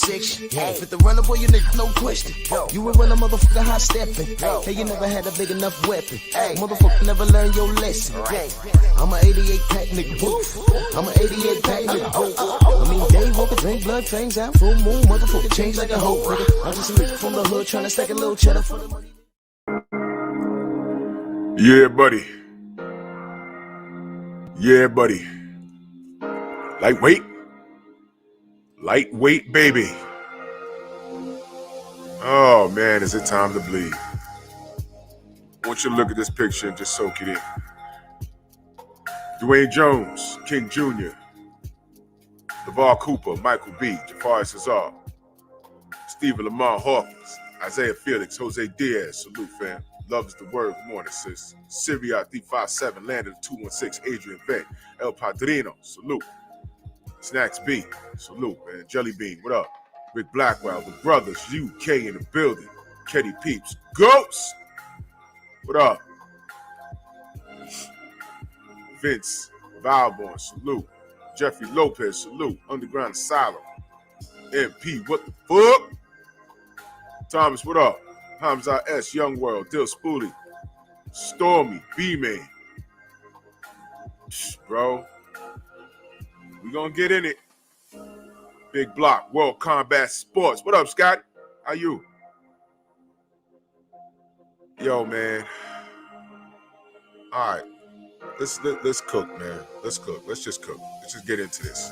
section. With the runner, boy, you nigga, no question. You would run a motherfucker high stepping. Hey, you never had a big enough weapon. Motherfucker never learned your lesson. I'm an 88 pack nigga, woof. I'm an 88 pack nigga, woof. I mean, day walker, drink blood, fangs out, full moon, motherfucker, change like a hoe, nigga. I'm just a nigga from the hood trying to stack a little cheddar for the money. Yeah, buddy. Yeah, buddy. Lightweight. Lightweight, baby. Oh, man, is it time to bleed? I want you to look at this picture and just soak it in. Dwayne Jones, King Jr., LeVar Cooper, Michael B., Jafar Cesar, Stephen Lamar Hawkins, Isaiah Felix, Jose Diaz, salute, fam. Love is the word. Good morning, sis. Syria D57, Landon 216, Adrian Beck, El Padrino, salute. Snacks B, salute, man. Jelly Bean, what up? Rick Blackwell, the brothers, UK in the building. Ketty Peeps, Ghost, what up? Vince Valborn, salute. Jeffrey Lopez, salute. Underground Asylum. MP, what the fuck? Thomas, what up? Hamza S, Young World, Dill Spoolie, Stormy, B-Man. Bro, we gonna get in it. Big Block, World Combat Sports. What up, Scott? How you? Yo, man. All right, let's cook, man. Let's cook. Let's just cook. Let's just get into this.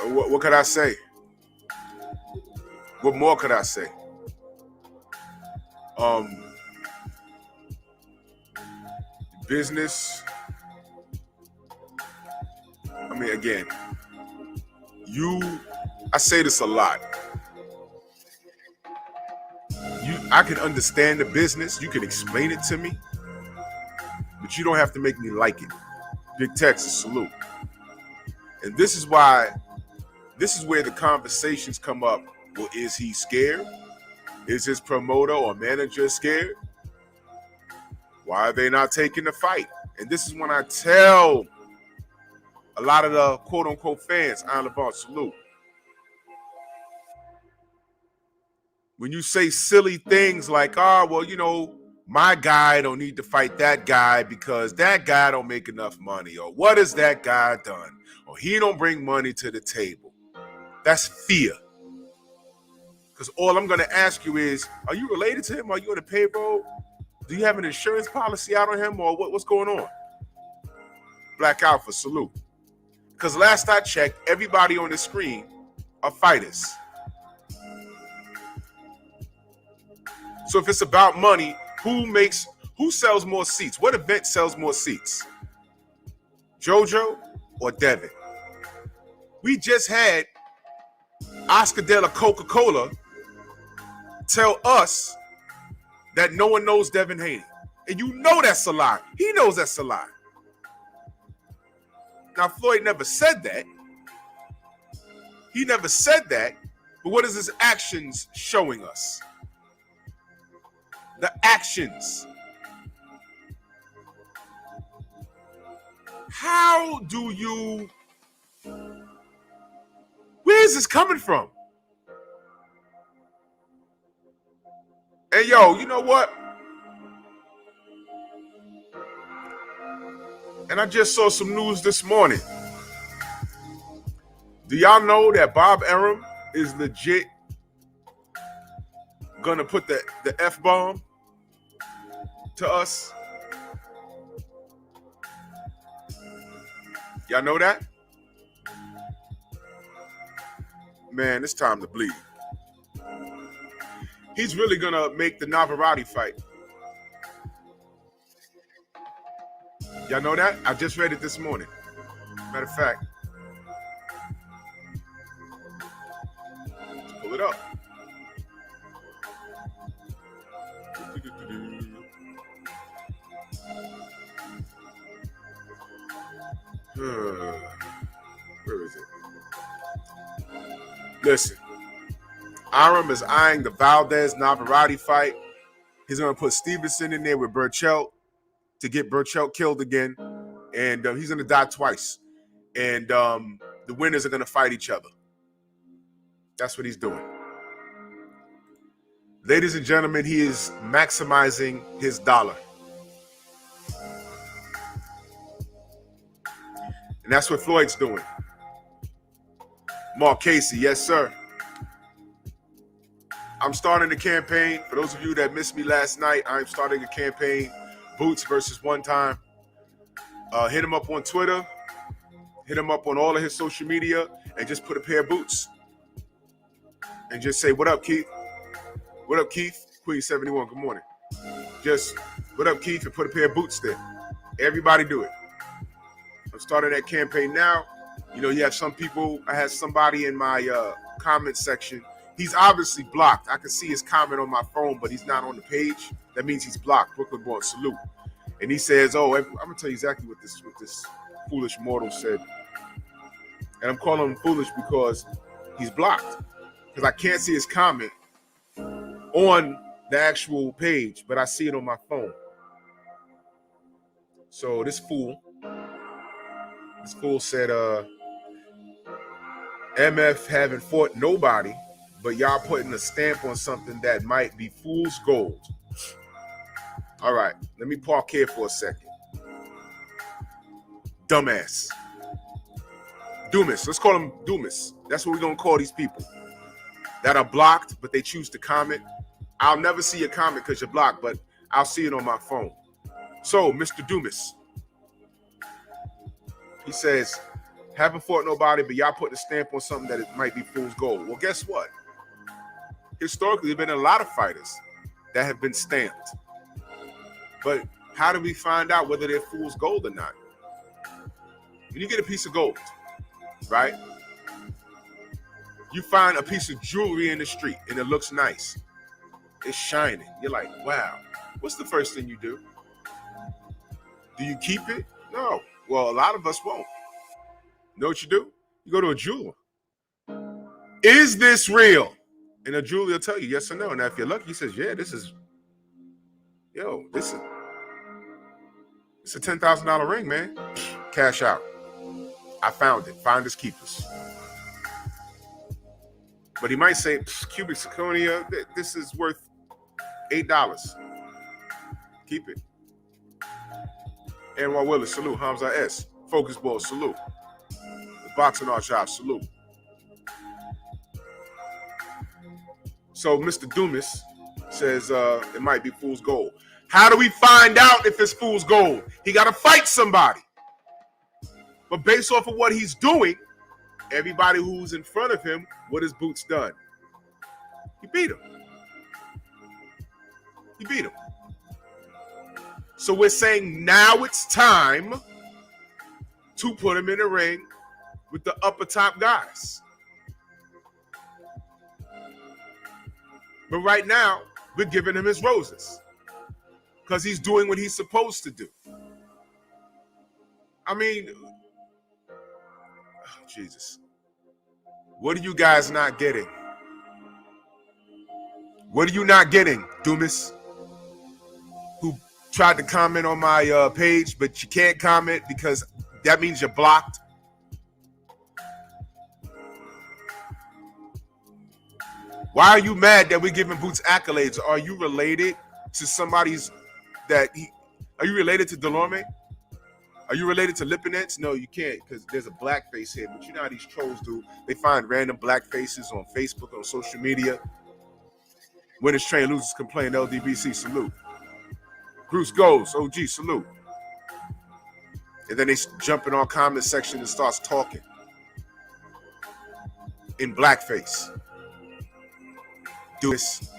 What could I say? What more could I say? Business. I mean, again, I say this a lot. I can understand the business. You can explain it to me, but you don't have to make me like it. Big Texas, salute. And this is where the conversations come up. Well, is he scared? Is his promoter or manager scared? Why are they not taking the fight? And this is when I tell a lot of the quote-unquote fans, Island Bar, salute. When you say silly things like, my guy don't need to fight that guy because that guy don't make enough money, or what has that guy done, or he don't bring money to the table. That's fear. Because all I'm going to ask you is, are you related to him? Are you on the payroll? Do you have an insurance policy out on him, or what's going on? Black Alpha, salute. Because last I checked, everybody on the screen are fighters. So if it's about money, who sells more seats? What event sells more seats? JoJo or Devin? We just had Oscar de la Coca-Cola tell us that no one knows Devin Haney. And you know that's a lie. He knows that's a lie. Now, Floyd never said that. He never said that. But what is his actions showing us? The actions. How do you... Where is this coming from? And yo, you know what? And I just saw some news this morning. Do y'all know that Bob Arum is legit gonna put the F-bomb to us? Y'all know that? Man, it's time to bleed. He's really gonna make the Navarrete fight. Y'all know that? I just read it this morning. Matter of fact, let's pull it up. Where is it? Listen, Arum is eyeing the Valdez-Navarrete fight. He's going to put Stevenson in there with Burchell to get Burchell killed again. and he's going to die twice. And the winners are going to fight each other. That's what he's doing. Ladies and gentlemen, he is maximizing his dollar. And that's what Floyd's doing. Mark Casey, yes, sir. I'm starting a campaign. For those of you that missed me last night, I'm starting a campaign, Boots versus One Time. Hit him up on Twitter. Hit him up on all of his social media and just put a pair of boots. And just say, what up, Keith? What up, Keith? Queen 71, good morning. Just, what up, Keith? And put a pair of boots there. Everybody do it. I'm starting that campaign now. You know, you have some people. I had somebody in my comment section. He's obviously blocked. I can see his comment on my phone, but he's not on the page. That means he's blocked. Brooklyn born, salute. And he says, oh, I'm going to tell you exactly what this foolish mortal said. And I'm calling him foolish because he's blocked. Because I can't see his comment on the actual page, but I see it on my phone. So this fool said, MF haven't fought nobody, but y'all putting a stamp on something that might be fool's gold. All right, let me park here for a second. Dumbass. Doomis. Let's call him Doomis. That's what we're going to call these people that are blocked, but they choose to comment. I'll never see your comment because you're blocked, but I'll see it on my phone. So, Mr. Doomis, he says, haven't fought nobody, but y'all putting a stamp on something that it might be fool's gold. Well, guess what? Historically, there have been a lot of fighters that have been stamped. But how do we find out whether they're fool's gold or not? When you get a piece of gold, right? You find a piece of jewelry in the street and it looks nice. It's shining. You're like, wow. What's the first thing you do? Do you keep it? No. Well, a lot of us won't. You know what you do? You go to a jeweler. Is this real? And a jeweler will tell you yes or no. Now, if you're lucky, he says, yeah, this is it's a $10,000 ring, man. Cash out. I found it. Finders keepers. But he might say, cubic zirconia, this is worth $8. Keep it. Anwar Willis, salute. Hamza S. Focus Ball, salute. The Boxing Archive, salute. So Mr. Doomis says it might be fool's gold. How do we find out if it's fool's gold? He got to fight somebody. But based off of what he's doing, everybody who's in front of him, what has Boots done? He beat him. He beat him. So we're saying now it's time to put him in a ring with the upper top guys. But right now, we're giving him his roses because he's doing what he's supposed to do. I mean, oh, Jesus. What are you guys not getting? What are you not getting, Doomis? Who tried to comment on my page, but you can't comment because that means you're blocked. Why are you mad that we're giving Boots accolades? Are you related to somebody's are you related to Delorme? Are you related to Lipinets? No, you can't because there's a black face here. But you know how these trolls do. They find random black faces on Facebook, on social media. Winners train, losers complain. LDBC, salute. Bruce goes, OG, salute. And then they jump in our comment section and starts talking in blackface. Do this.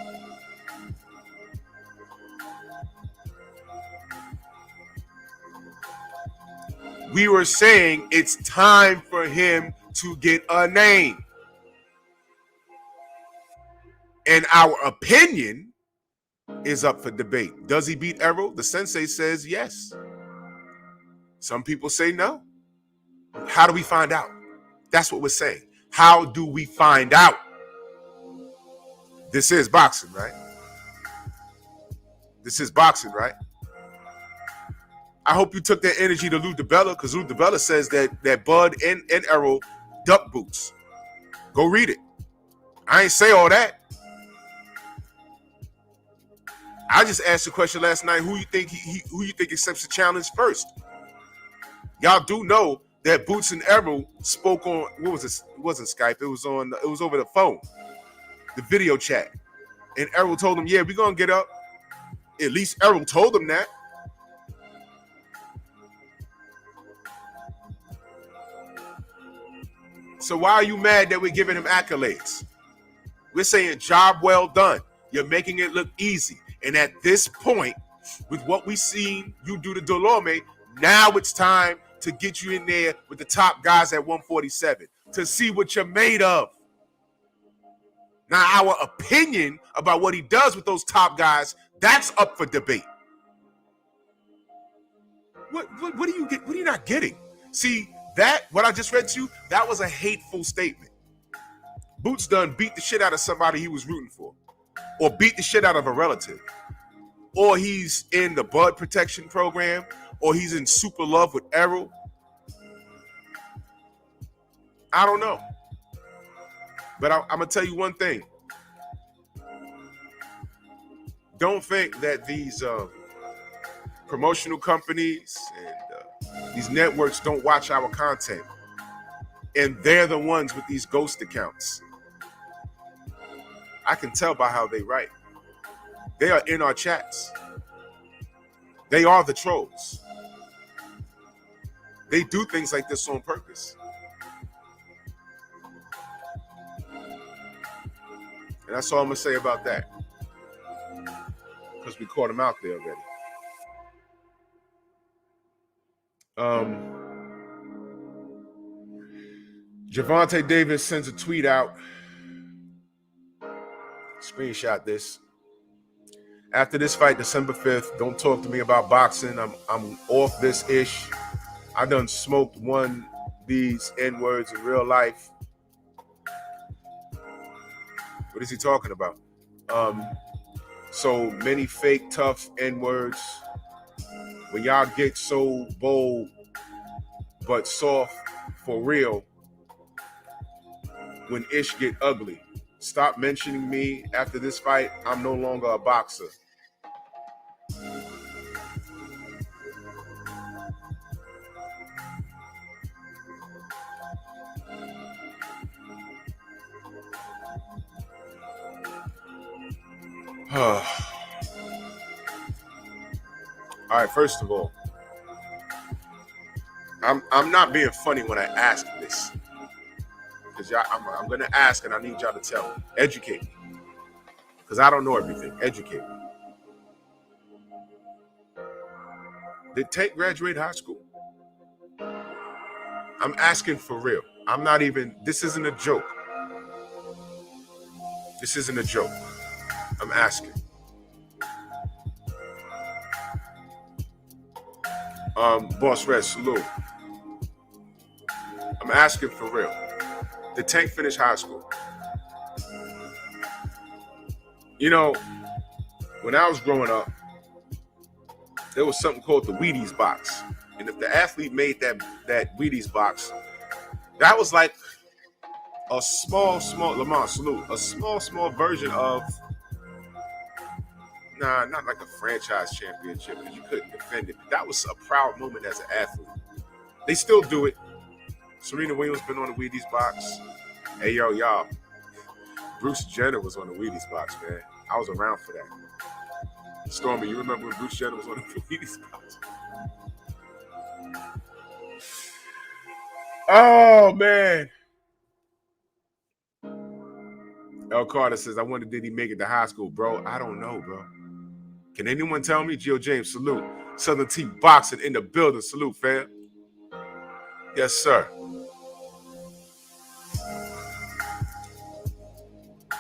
We were saying it's time for him to get a name. And our opinion is up for debate. Does he beat Errol? The sensei says yes. Some people say no. How do we find out? That's what we're saying. How do we find out? This is boxing, right? This is boxing, right? I hope you took that energy to Lou DiBella, because Lou DiBella says that Bud and Errol duck boots. Go read it. I ain't say all that. I just asked the question last night: who you think who you think accepts the challenge first? Y'all do know that Boots and Errol spoke on, what was it? It wasn't Skype. It was over the phone, the video chat, and Errol told him, "Yeah, we're gonna get up." At least Errol told him that. So why are you mad that we're giving him accolades? We're saying job well done. You're making it look easy. And at this point, with what we've seen you do to Delorme, now it's time to get you in there with the top guys at 147 to see what you're made of. Now, our opinion about what he does with those top guys, that's up for debate. What do you get? What are you not getting? See, that, what I just read to you, that was a hateful statement. Boots done beat the shit out of somebody he was rooting for, or beat the shit out of a relative, or he's in the Bud Protection Program, or he's in super love with Errol. I don't know. But I'm going to tell you one thing. Don't think that these promotional companies and these networks don't watch our content. And they're the ones with these ghost accounts. I can tell by how they write. They are in our chats. They are the trolls. They do things like this on purpose. And that's all I'm going to say about that. Because we caught him out there already. Javante Davis sends a tweet out. Screenshot this. After this fight, December 5th, don't talk to me about boxing. I'm off this ish. I done smoked one these N-words in real life. What is he talking about? So many fake tough N-words. When y'all get so bold but soft for real, when ish get ugly, stop mentioning me. After this fight, I'm no longer a boxer. All right, first of all, I'm not being funny when I ask this, because I'm going to ask and I need y'all to tell me. Educate me, because I don't know everything. Educate me. Did Tank graduate high school? I'm asking for real. I'm not even, this isn't a joke. This isn't a joke. I'm asking. Boss Red, salute. I'm asking for real. Did Tank finish high school? You know, when I was growing up, there was something called the Wheaties box. And if the athlete made that Wheaties box, that was like a small, Lamont, salute, a small version of, not like a franchise championship, because you couldn't defend it. But that was a proud moment as an athlete. They still do it. Serena Williams been on the Wheaties box. Hey, y'all. Bruce Jenner was on the Wheaties box, man. I was around for that. Stormy, you remember when Bruce Jenner was on the Wheaties box? Oh, man. El Carter says, I wonder, did he make it to high school, bro? I don't know, bro. Can anyone tell me? Gio James, salute. Southern T Boxing in the building. Salute, fam. Yes, sir.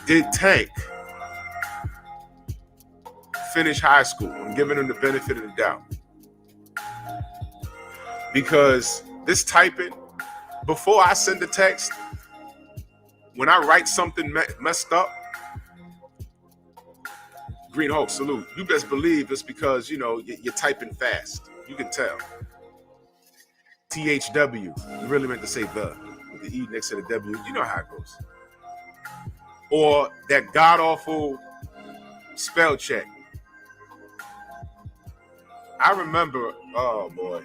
Did Tank finish high school? I'm giving him the benefit of the doubt. Because this typing, before I send a text, when I write something messed up, Green Hulk, salute. You best believe it's because, you're typing fast. You can tell. THW. You really meant to say the. With the E next to the W. You know how it goes. Or that god-awful spell check. I remember, oh boy.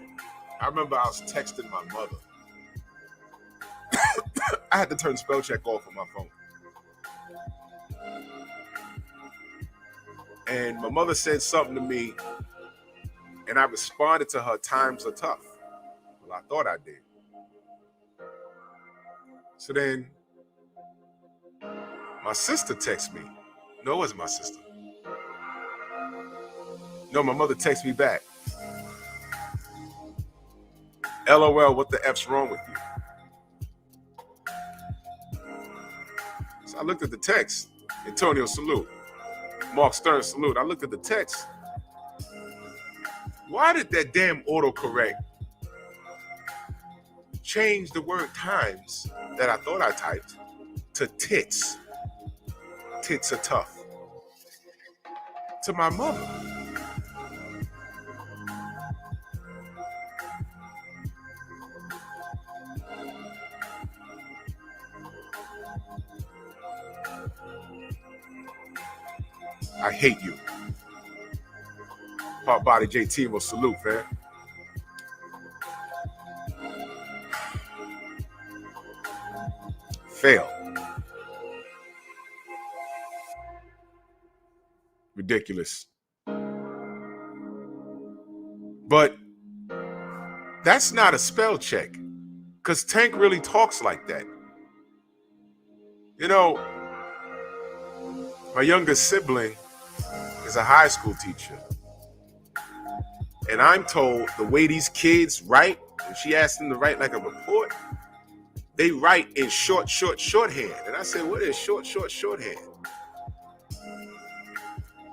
I remember I was texting my mother. I had to turn spell check off on my phone. And my mother said something to me, and I responded to her, times are tough. Well, I thought I did. So then my sister texted me. No, it wasn't my sister. No, my mother texted me back. LOL, what the F's wrong with you? So I looked at the text. Antonio, salute. Mark Stern, salute. I looked at the text. Why did that damn autocorrect change the word times that I thought I typed to tits? Tits are tough. To my mother. I hate you. Hard Body JT will salute, man. Fail. Ridiculous. But that's not a spell check, because Tank really talks like that. You know, my youngest sibling is a high school teacher. And I'm told the way these kids write, when she asked them to write like a report, they write in shorthand. And I said, what is shorthand?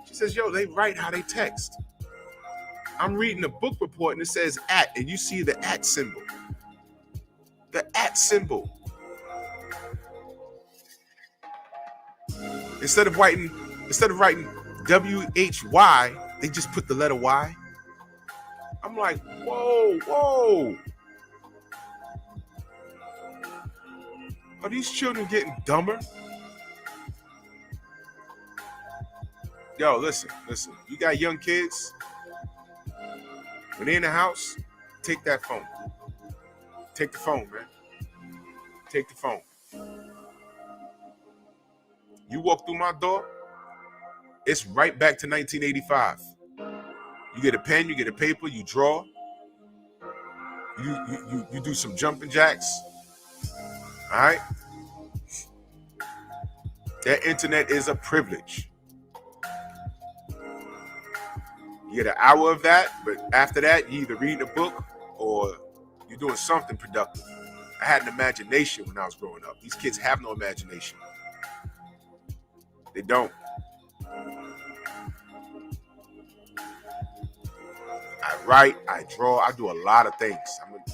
She says, yo, they write how they text. I'm reading a book report and it says @ and you see the @ symbol. The @ symbol. Instead of writing WHY, they just put the letter Y. I'm like, whoa. Are these children getting dumber? Yo, listen. You got young kids. When they're in the house, take that phone. Take the phone, man. Take the phone. You walk through my door, it's right back to 1985. You get a pen, you get a paper, you draw. You do some jumping jacks. All right? That internet is a privilege. You get an hour of that, but after that, you either reading a book or you're doing something productive. I had an imagination when I was growing up. These kids have no imagination. They don't. I write, I draw, I do a lot of things. I'm going to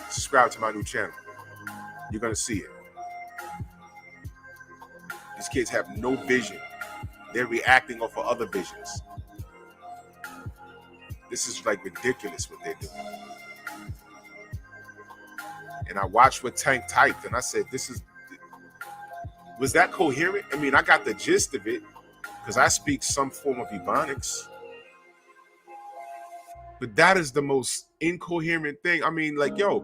subscribe to my new channel. You're going to see it. These kids have no vision. They're reacting off of other visions. This is like ridiculous what they're doing. And I watched what Tank typed and I said, was that coherent? I mean, I got the gist of it because I speak some form of Ebonics. But that is the most incoherent thing. I mean, like, yo,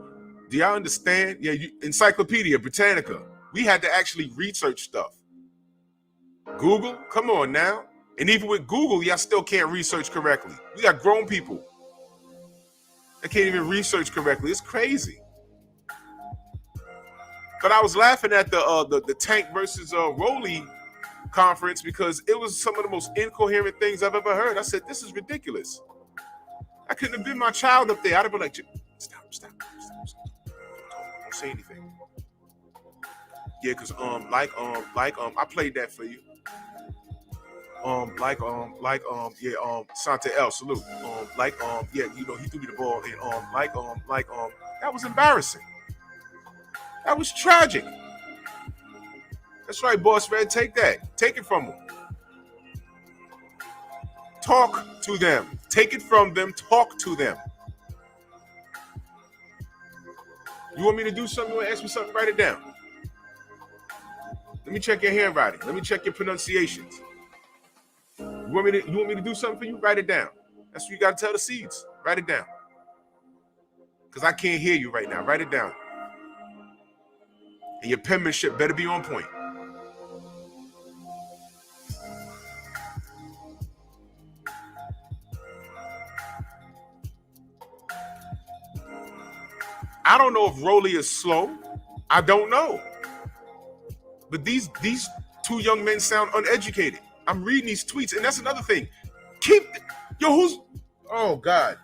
do y'all understand? Yeah, Encyclopedia Britannica. We had to actually research stuff. Google, come on now. And even with Google, y'all still can't research correctly. We got grown people that can't even research correctly. It's crazy. But I was laughing at the Tank versus Rollie conference because it was some of the most incoherent things I've ever heard. I said, this is ridiculous. I couldn't have been my child up there. I'd have been like, stop. Don't say anything. Yeah, because I played that for you. Sante L, salute. Yeah, you know, he threw me the ball and that was embarrassing. That was tragic. That's right, boss man. Take that. Take it from him. Talk to them. Take it from them. Talk to them. You want me to do something? You want to ask me something? Write it down. Let me check your handwriting. Let me check your pronunciations. You want me to do something for you? Write it down. That's what you got to tell the seeds. Write it down. Because I can't hear you right now. Write it down. And your penmanship better be on point. I don't know if Rollie is slow. I don't know. But these two young men sound uneducated. I'm reading these tweets, and that's another thing. Oh God.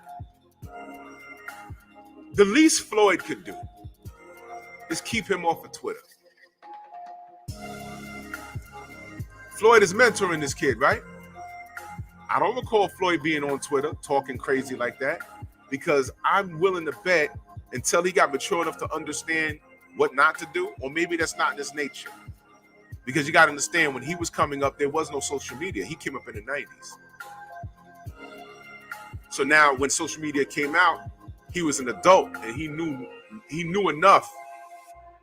The least Floyd could do is keep him off of Twitter. Floyd is mentoring this kid, right? I don't recall Floyd being on Twitter talking crazy like that, because I'm willing to bet until he got mature enough to understand what not to do, or maybe that's not in his nature. Because you got to understand, when he was coming up, there was no social media. He came up in the 90s. So now when social media came out, he was an adult, and he knew enough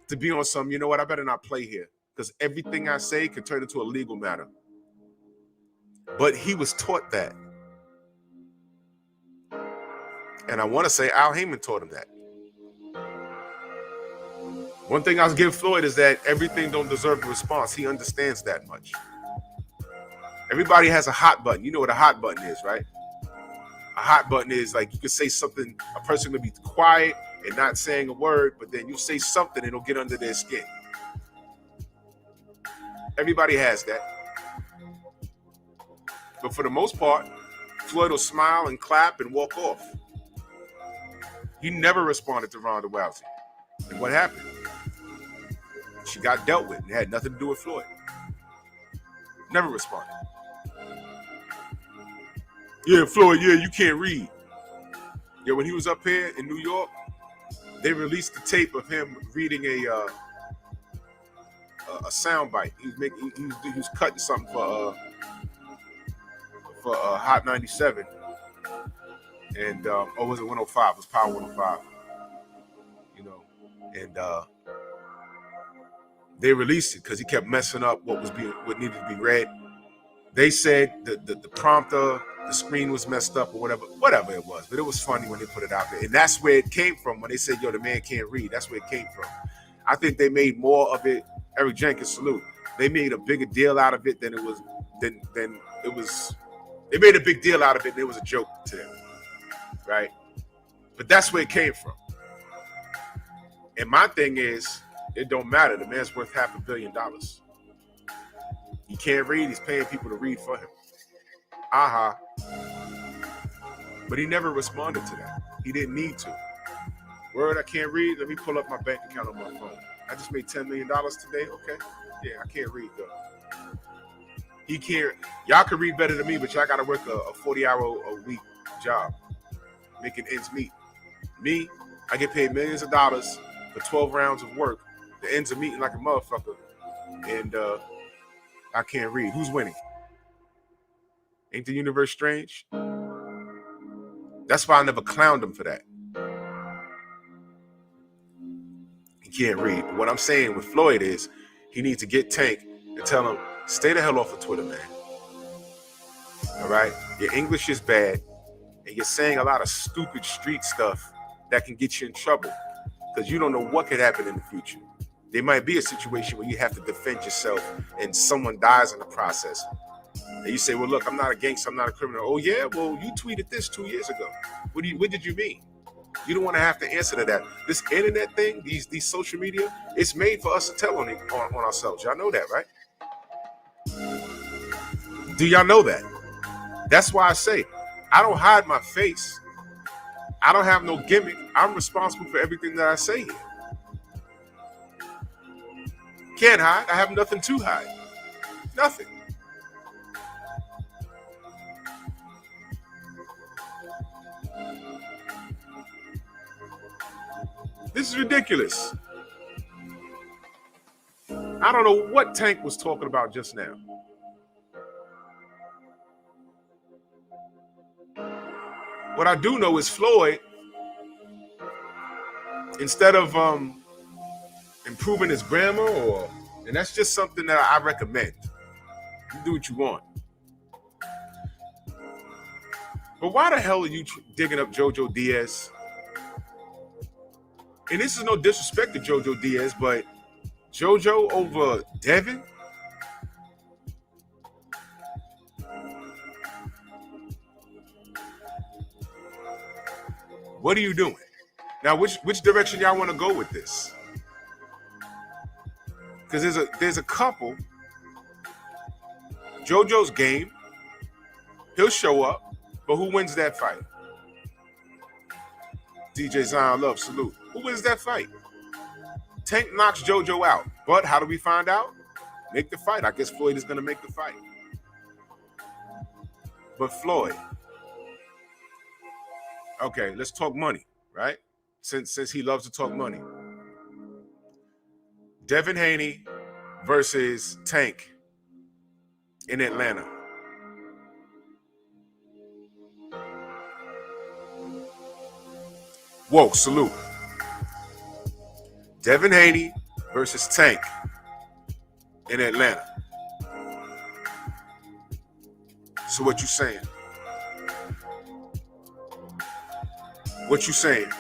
to be on some, you know what, I better not play here, because everything I say could turn into a legal matter. But he was taught that. And I want to say Al Heyman taught him that. One thing I'll give Floyd is that everything don't deserve a response. He understands that much. Everybody has a hot button. You know what a hot button is, right? A hot button is like you can say something, a person can be quiet and not saying a word, but then you say something and it'll get under their skin. Everybody has that. But for the most part, Floyd will smile and clap and walk off. He never responded to Ronda Rousey. And what happened? She got dealt with and it had nothing to do with Floyd. Never responded. Yeah, Floyd, yeah, you can't read. Yeah, when he was up here in New York, they released the tape of him reading a soundbite. He was cutting something for Hot 97. And or was it 105? It was Power 105. You know, and they released it because he kept messing up what needed to be read. They said the prompter, the screen was messed up or whatever it was, but it was funny when they put it out there. And that's where it came from when they said, yo, the man can't read. That's where it came from. I think they made more of it. Eric Jenkins, salute. They made a bigger deal out of it than it was. They made a big deal out of it and it was a joke to them, right? But that's where it came from. And my thing is, it don't matter. The man's worth $500 million. He can't read. He's paying people to read for him. But he never responded to that. He didn't need to. Word, I can't read. Let me pull up my bank account on my phone. I just made $10 million today. Okay. Yeah, I can't read though. He can't. Y'all can read better than me, but y'all got to work a 40-hour-a-week job, making ends meet. Me, I get paid millions of dollars for 12 rounds of work. The ends are meeting like a motherfucker, and I can't read. Who's winning? Ain't the universe strange? That's why I never clowned him for that. He can't read. But what I'm saying with Floyd is he needs to get Tank and tell him, stay the hell off of Twitter, man. All right? Your English is bad, and you're saying a lot of stupid street stuff that can get you in trouble because you don't know what could happen in the future. There might be a situation where you have to defend yourself and someone dies in the process. And you say, well, look, I'm not a gangster, I'm not a criminal. Oh, yeah? Well, you tweeted this 2 years ago. What did you mean? You don't want to have to answer to that. This internet thing, these social media, it's made for us to tell on ourselves. Y'all know that, right? Do y'all know that? That's why I say, I don't hide my face. I don't have no gimmick. I'm responsible for everything that I say here. Can't hide. I have nothing to hide. Nothing. This is ridiculous. I don't know what Tank was talking about just now. What I do know is Floyd, instead of improving his grammar, and that's just something that I recommend. You do what you want. But why the hell are you digging up Jo Jo Diaz? And this is no disrespect to Jo Jo Diaz, but JoJo over Devin? What are you doing? Now, which direction y'all want to go with this? Because there's a couple. JoJo's game. He'll show up, but who wins that fight? DJ Zion Love, salute. Who wins that fight? Tank knocks JoJo out. But how do we find out? Make the fight. I guess Floyd is going to make the fight. But Floyd. Okay, let's talk money, right? Since he loves to talk money. Devin Haney versus Tank in Atlanta. Whoa, salute. Devin Haney versus Tank in Atlanta. So what you saying? What you saying?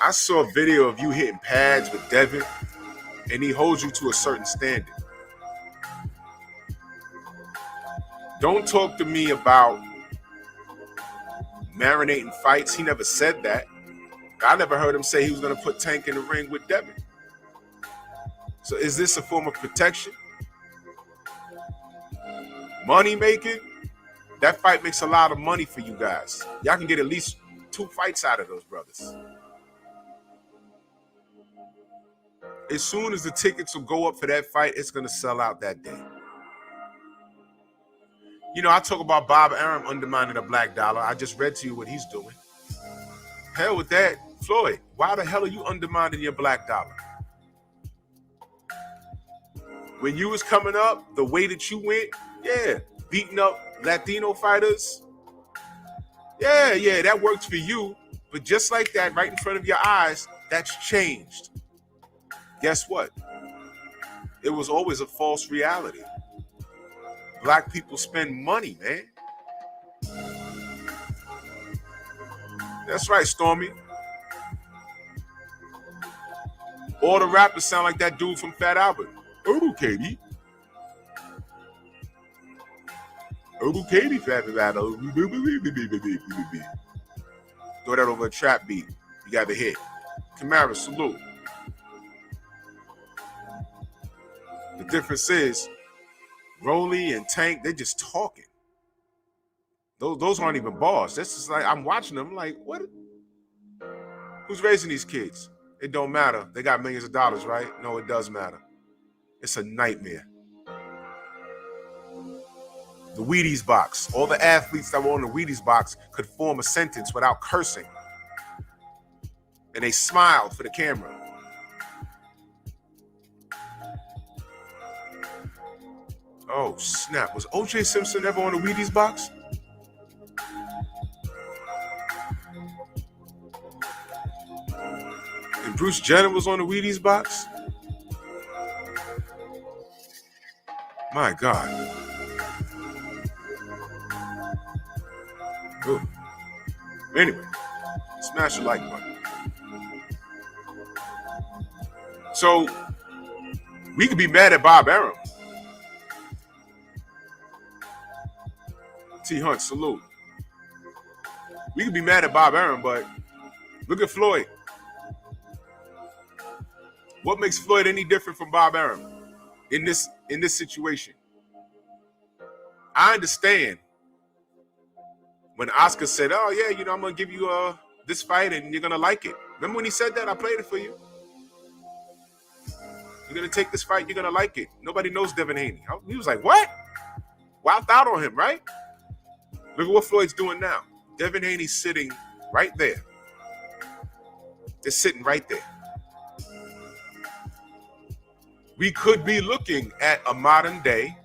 I saw a video of you hitting pads with Devin, and he holds you to a certain standard. Don't talk to me about marinating fights. He never said that. I never heard him say he was going to put Tank in the ring with Devin. So is this a form of protection? Money making? That fight makes a lot of money for you guys. Y'all can get at least 2 fights out of those brothers. As soon as the tickets will go up for that fight, it's going to sell out that day. You know, I talk about Bob Arum undermining the black dollar. I just read to you what he's doing. Hell with that. Floyd, why the hell are you undermining your black dollar? When you was coming up, the way that you went, yeah, beating up Latino fighters, yeah, that worked for you. But just like that, right in front of your eyes, that's changed. Guess what? It was always a false reality. Black people spend money, man. That's right, Stormy. All the rappers sound like that dude from Fat Albert. Oh, Katie. Oh, Katie, Fat Albert. Throw that over a trap beat. You got the hit. Camara, salute. The difference is, Rollie and Tank, they're just talking. Those aren't even bars. That's just like, I'm watching them like, what? Who's raising these kids? It don't matter. They got millions of dollars, right? No, it does matter. It's a nightmare. The Wheaties box. All the athletes that were on the Wheaties box could form a sentence without cursing. And they smiled for the camera. Oh, snap. Was O.J. Simpson ever on the Wheaties box? And Bruce Jenner was on the Wheaties box? My God. Ooh. Anyway, smash the like button. So, we could be mad at Bob Arum. T. Hunt, salute. We could be mad at Bob Arum, but look at Floyd. What makes Floyd any different from Bob Arum in this situation? I understand when Oscar said, oh, yeah, you know, I'm going to give you this fight and you're going to like it. Remember when he said that? I played it for you. You're going to take this fight, you're going to like it. Nobody knows Devin Haney. He was like, what? Wilded out on him, right? Look at what Floyd's doing now. Devin Haney's sitting right there. They're sitting right there. We could be looking at a modern day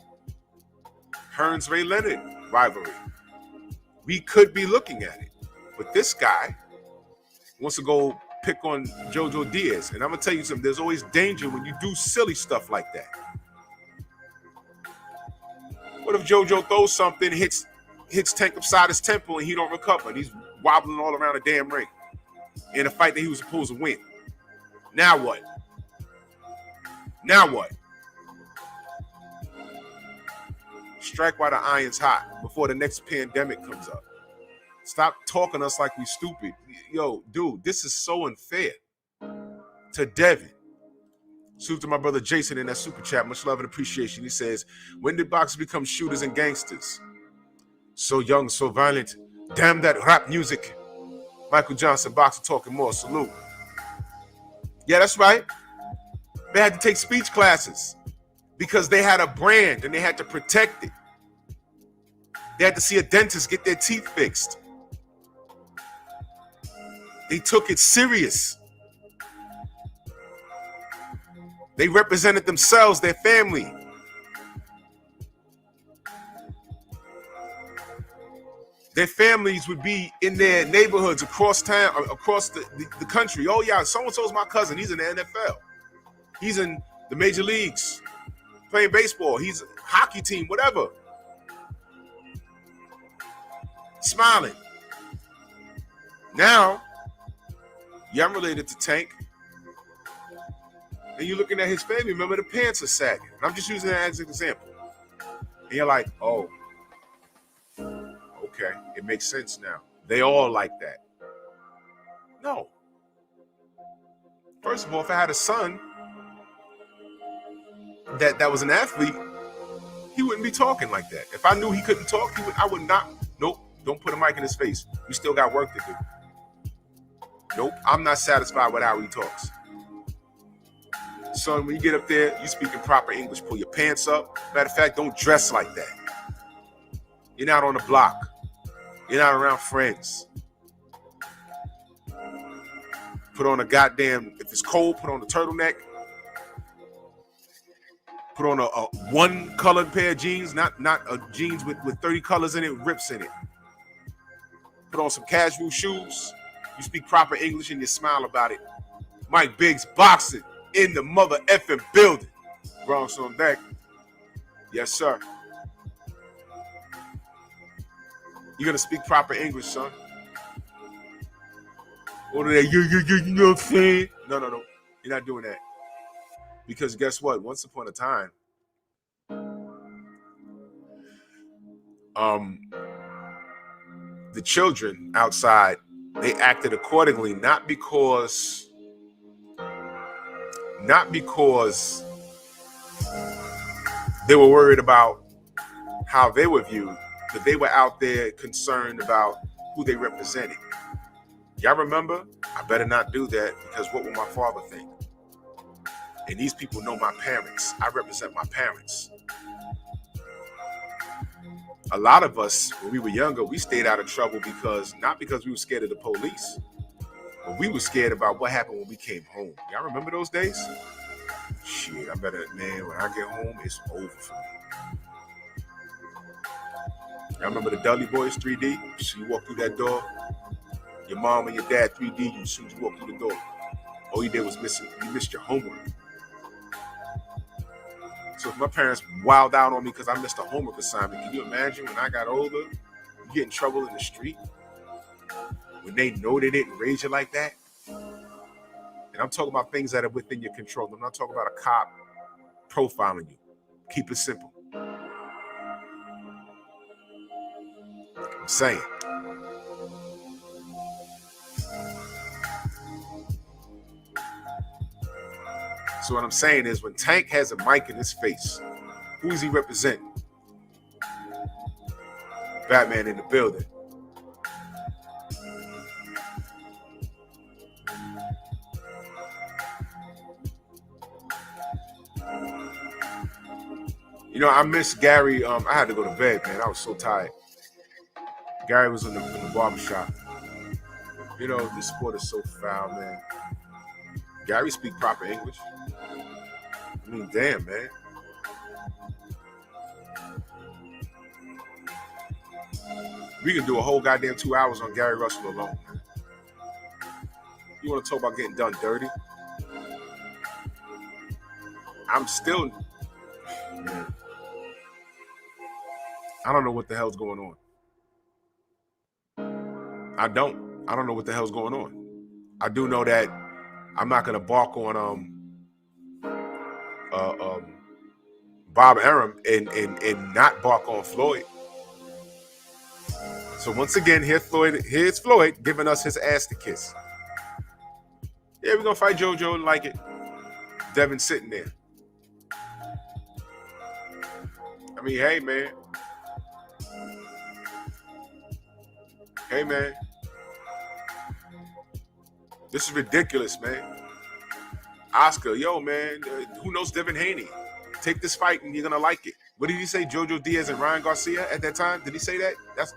Hearns Ray Leonard rivalry. We could be looking at it. But this guy wants to go pick on Jo Jo Diaz. And I'm going to tell you something. There's always danger when you do silly stuff like that. What if JoJo throws something, hits Tank upside his temple, and he don't recover, and he's wobbling all around the damn ring in a fight that he was supposed to win? Now what? Now what? Strike while the iron's hot before the next pandemic comes up. Stop talking us like we stupid. Yo, dude, this is so unfair. To Devin. Salute to my brother Jason in that super chat. Much love and appreciation. He says, when did boxers become shooters and gangsters? So young, so violent. Damn that rap music. Michael Johnson, boxer talking more. Salute. Yeah, that's right. They had to take speech classes because they had a brand and they had to protect it. They had to see a dentist get their teeth fixed. They took it serious. They represented themselves, their family. Their families would be in their neighborhoods across town, across the country. Oh yeah, so-and-so's my cousin. He's in the NFL. He's in the major leagues playing baseball. He's a hockey team, whatever. Smiling. Now, yeah, I'm related to Tank. And you're looking at his family. Remember, the pants are sagging. And I'm just using that as an example. And you're like, oh, okay, it makes sense now. They all like that. No. First of all, if I had a son that was an athlete, he wouldn't be talking like that. If I knew he couldn't talk, I would not. Nope, don't put a mic in his face. We still got work to do. Nope, I'm not satisfied with how he talks. Son, when you get up there, you speaking proper English. Pull your pants up. Matter of fact, don't dress like that. You're not on the block. You're not around friends. Put on a goddamn, if it's cold, put on a turtleneck. Put on a one colored pair of jeans, not a jeans with 30 colors in it, rips in it. Put on some casual shoes. You speak proper English and you smile about it. Mike Biggs boxing in the mother effing building. Bronx on deck. Yes, sir. You're going to speak proper English, son. Or that, you know what I'm saying? No. You're not doing that. Because guess what? Once upon a time, the children outside, they acted accordingly, not because they were worried about how they were viewed, but they were out there concerned about who they represented. Y'all remember? I better not do that because what will my father think? And these people know my parents. I represent my parents. A lot of us, when we were younger, we stayed out of trouble not because we were scared of the police, but we were scared about what happened when we came home. Y'all remember those days? Shit, when I get home, it's over for me. Y'all remember the Dudley Boys 3D? So you walk through that door, your mom and your dad 3D you as soon as you walk through the door. All you did was you missed your homework. So if my parents wilded out on me because I missed a homework assignment, can you imagine when I got older, you get in trouble in the street? When they know they didn't raise you like that? And I'm talking about things that are within your control. I'm not talking about a cop profiling you. Keep it simple. I'm saying. So what I'm saying is when Tank has a mic in his face, who is he representing? Batman in the building. You know, I miss Gary. I had to go to bed, man. I was so tired. Gary was in the barbershop. You know, this sport is so foul, man. Gary speak proper English. I mean, damn, man. We can do a whole goddamn 2 hours on Gary Russell alone, man. You want to talk about getting done dirty? I'm still... Man, I don't know what the hell's going on. I don't know what the hell's going on. I do know that I'm not gonna bark on Bob Arum and not bark on Floyd. So once again, here's Floyd giving us his ass to kiss. Yeah, we're gonna fight JoJo and like it. Devin sitting there. I mean, hey man. Hey man. This is ridiculous, man. Oscar, yo man, who knows Devin Haney? Take this fight and you're gonna like it. What did he say? Jo Jo Diaz and Ryan Garcia at that time? Did he say that? That's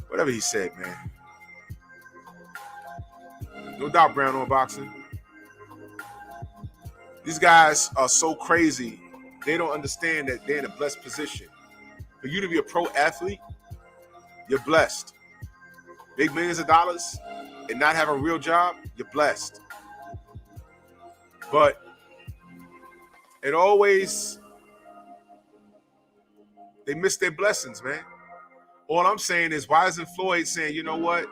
whatever he said, man. No doubt, Brown on boxing. These guys are so crazy. They don't understand that they're in a blessed position. For you to be a pro athlete, you're blessed. Big millions of dollars and not have a real job, you're blessed. But it always, they miss their blessings, man. All I'm saying is, why isn't Floyd saying, you know what,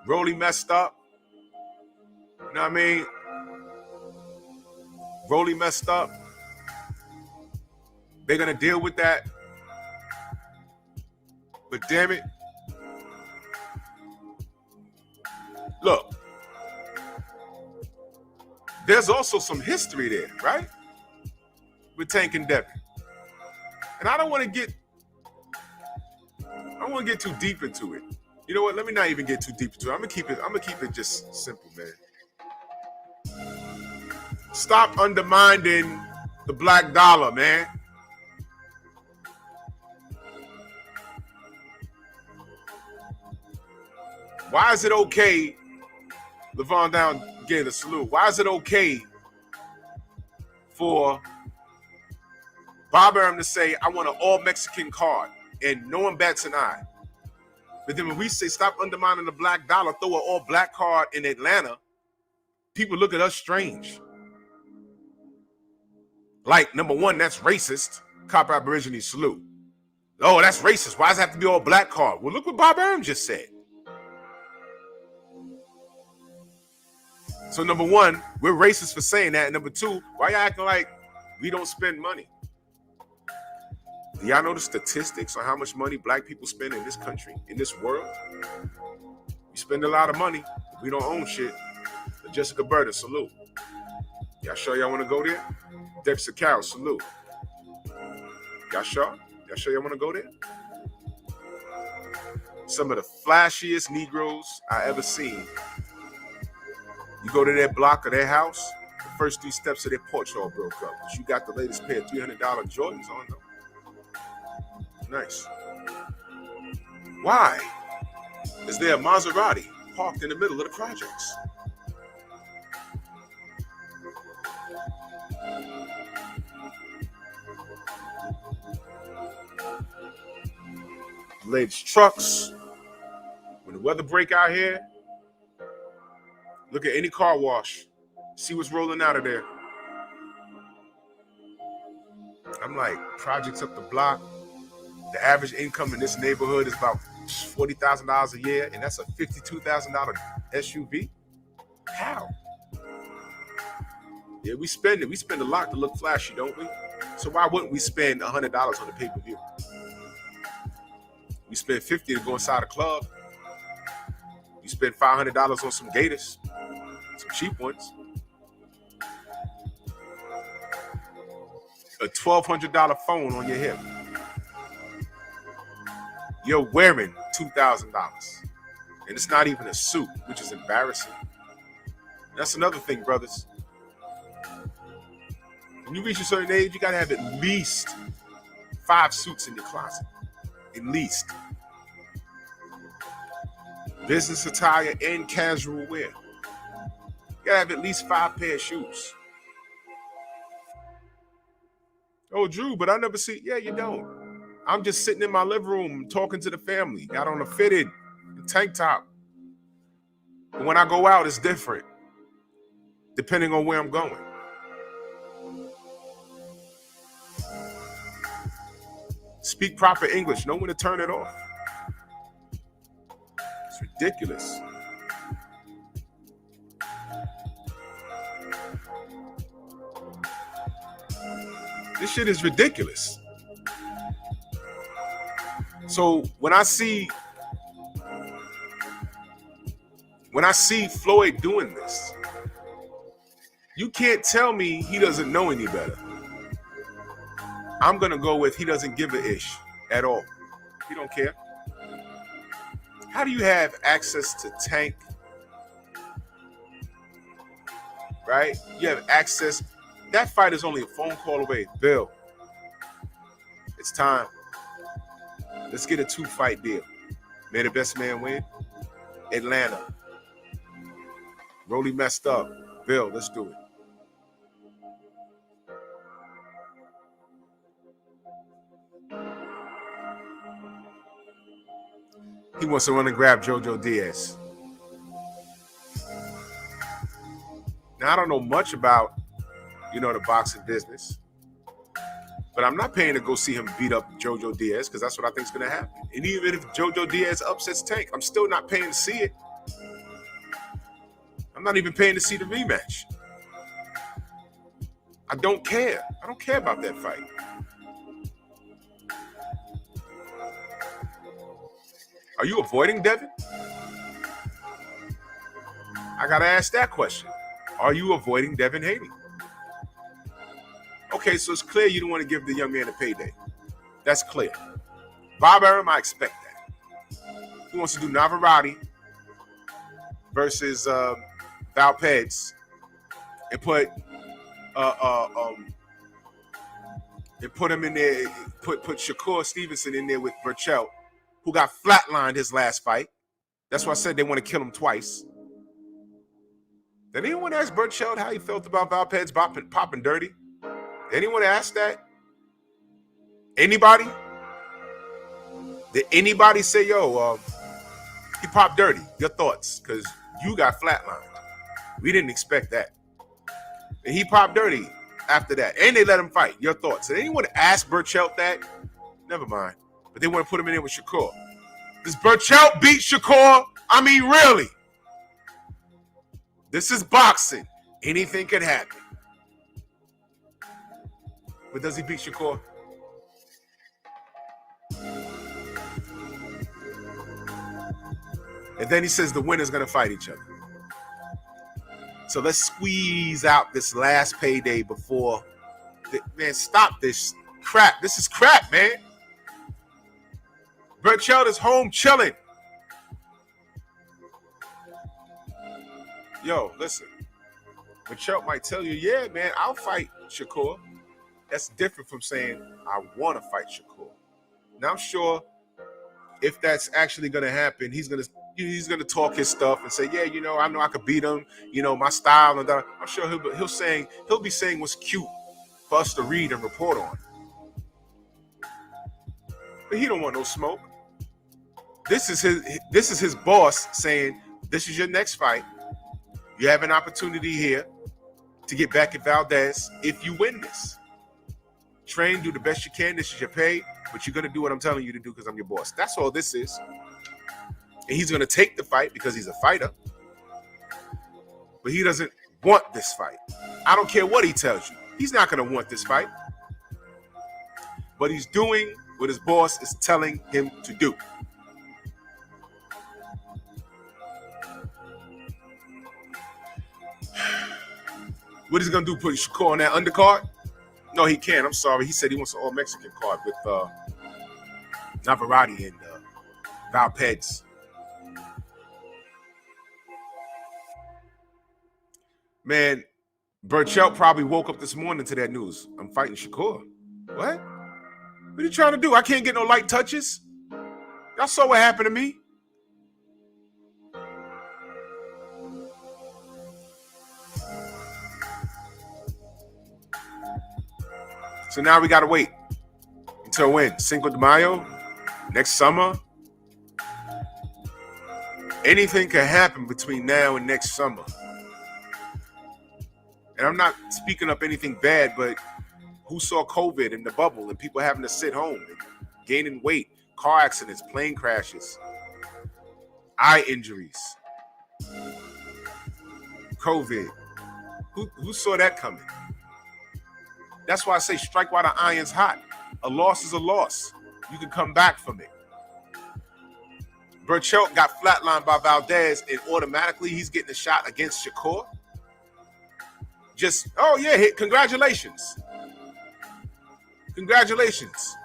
Rollie messed up? You know what I mean? Rollie messed up. They're going to deal with that. But damn it. Look, there's also some history there, right? With Tank and Devin. And I don't want to get too deep into it. You know what? Let me not even get too deep into it. I'm gonna keep it just simple, man. Stop undermining the black dollar, man. Why is it okay? LeVon Down gave the salute. Why is it okay for Bob Arum to say, I want an all-Mexican card, and no one bats an eye? But then when we say stop undermining the black dollar, throw an all-black card in Atlanta, people look at us strange. Like, number one, that's racist. Cop Aborigine salute. Oh, that's racist. Why does it have to be all-black card? Well, look what Bob Arum just said. So number one, we're racist for saying that. And number two, why y'all acting like we don't spend money? Do y'all know the statistics on how much money black people spend in this country, in this world? We spend a lot of money. We don't own shit. Jessica Berta, salute. Y'all sure y'all want to go there? Dexter Carroll, salute. Y'all sure? Y'all sure y'all want to go there? Some of the flashiest Negroes I ever seen. You go to their block or their house, the first 3 steps of their porch all broke up. But you got the latest pair of $300 Jordans on them. Nice. Why is there a Maserati parked in the middle of the projects? Latest trucks. When the weather break out here, look at any car wash. See what's rolling out of there. I'm like, projects up the block. The average income in this neighborhood is about $40,000 a year, and that's a $52,000 SUV. How? Yeah, we spend it. We spend a lot to look flashy, don't we? So why wouldn't we spend $100 on a pay-per-view? We spend $50 to go inside a club. You spend $500 on some Gators, some cheap ones. A $1,200 phone on your hip. You're wearing $2,000. And it's not even a suit, which is embarrassing. That's another thing, brothers. When you reach a certain age, you got to have at least 5 suits in your closet. At least. Business attire and casual wear. You got to have at least 5 pair of shoes. Oh, Drew, but I never see. Yeah, you don't. I'm just sitting in my living room talking to the family. Got on a fitted tank top. But when I go out, it's different, depending on where I'm going. Speak proper English. Know when to turn it off. It's ridiculous. This shit is ridiculous. So when I see Floyd doing this, you can't tell me he doesn't know any better. I'm gonna go with he doesn't give a ish at all. He don't care. How do you have access to Tank? Right? You have access. That fight is only a phone call away. Bill, it's time. Let's get a 2-fight deal. May the best man win. Atlanta. Rollie messed up. Bill, let's do it. He wants to run and grab Jo Jo Diaz. Now, I don't know much about, the boxing business, but I'm not paying to go see him beat up Jo Jo Diaz because that's what I think is going to happen. And even if Jo Jo Diaz upsets Tank, I'm still not paying to see it. I'm not even paying to see the rematch. I don't care. I don't care about that fight. Are you avoiding Devin? I got to ask that question. Are you avoiding Devin Haney? Okay, so it's clear you don't want to give the young man a payday. That's clear. Bob Arum, I expect that. He wants to do Navarrete versus Valpez and put him in there, put Shakur Stevenson in there with Burchell, who got flatlined his last fight. That's why I said they want to kill him twice. Did anyone ask Burchell how he felt about Valpez popping dirty? Did anyone ask that? Anybody? Did anybody say, yo, he popped dirty? Your thoughts? Because you got flatlined. We didn't expect that. And he popped dirty after that. And they let him fight. Your thoughts? Did anyone ask Burchell that? Never mind. But they want to put him in there with Shakur. Does Burchell beat Shakur? I mean, really? This is boxing. Anything can happen. But does he beat Shakur? And then he says the winner's going to fight each other. So let's squeeze out this last payday before... Man, stop this crap. This is crap, man. Burchell is home chilling. Yo, listen. Burchell might tell you, yeah, man, I'll fight Shakur. That's different from saying, I want to fight Shakur. Now, I'm sure if that's actually going to happen, he's going to talk his stuff and say, yeah, I know I could beat him, my style. And that. I'm sure he'll be saying what's cute for us to read and report on. But he don't want no smoke. This is his boss saying, this is your next fight. You have an opportunity here to get back at Valdez if you win this. Train, do the best you can. This is your pay, but you're going to do what I'm telling you to do because I'm your boss. That's all this is. And he's going to take the fight because he's a fighter. But he doesn't want this fight. I don't care what he tells you. He's not going to want this fight. But he's doing what his boss is telling him to do. What is he going to do? Put Shakur on that undercard? No, he can't. I'm sorry. He said he wants an all-Mexican card with Navarrete and Valpez. Man, Burchell probably woke up this morning to that news. I'm fighting Shakur. What? What are you trying to do? I can't get no light touches? Y'all saw what happened to me. So now we got to wait until when? Cinco de Mayo? Next summer? Anything can happen between now and next summer. And I'm not speaking up anything bad, but who saw COVID in the bubble and people having to sit home and gaining weight, car accidents, plane crashes, eye injuries, COVID. Who saw that coming? That's why I say strike while the iron's hot. A loss is a loss. You can come back from it. Burchell got flatlined by Valdez, and automatically he's getting a shot against Shakur. Just, oh yeah, congratulations. Congratulations.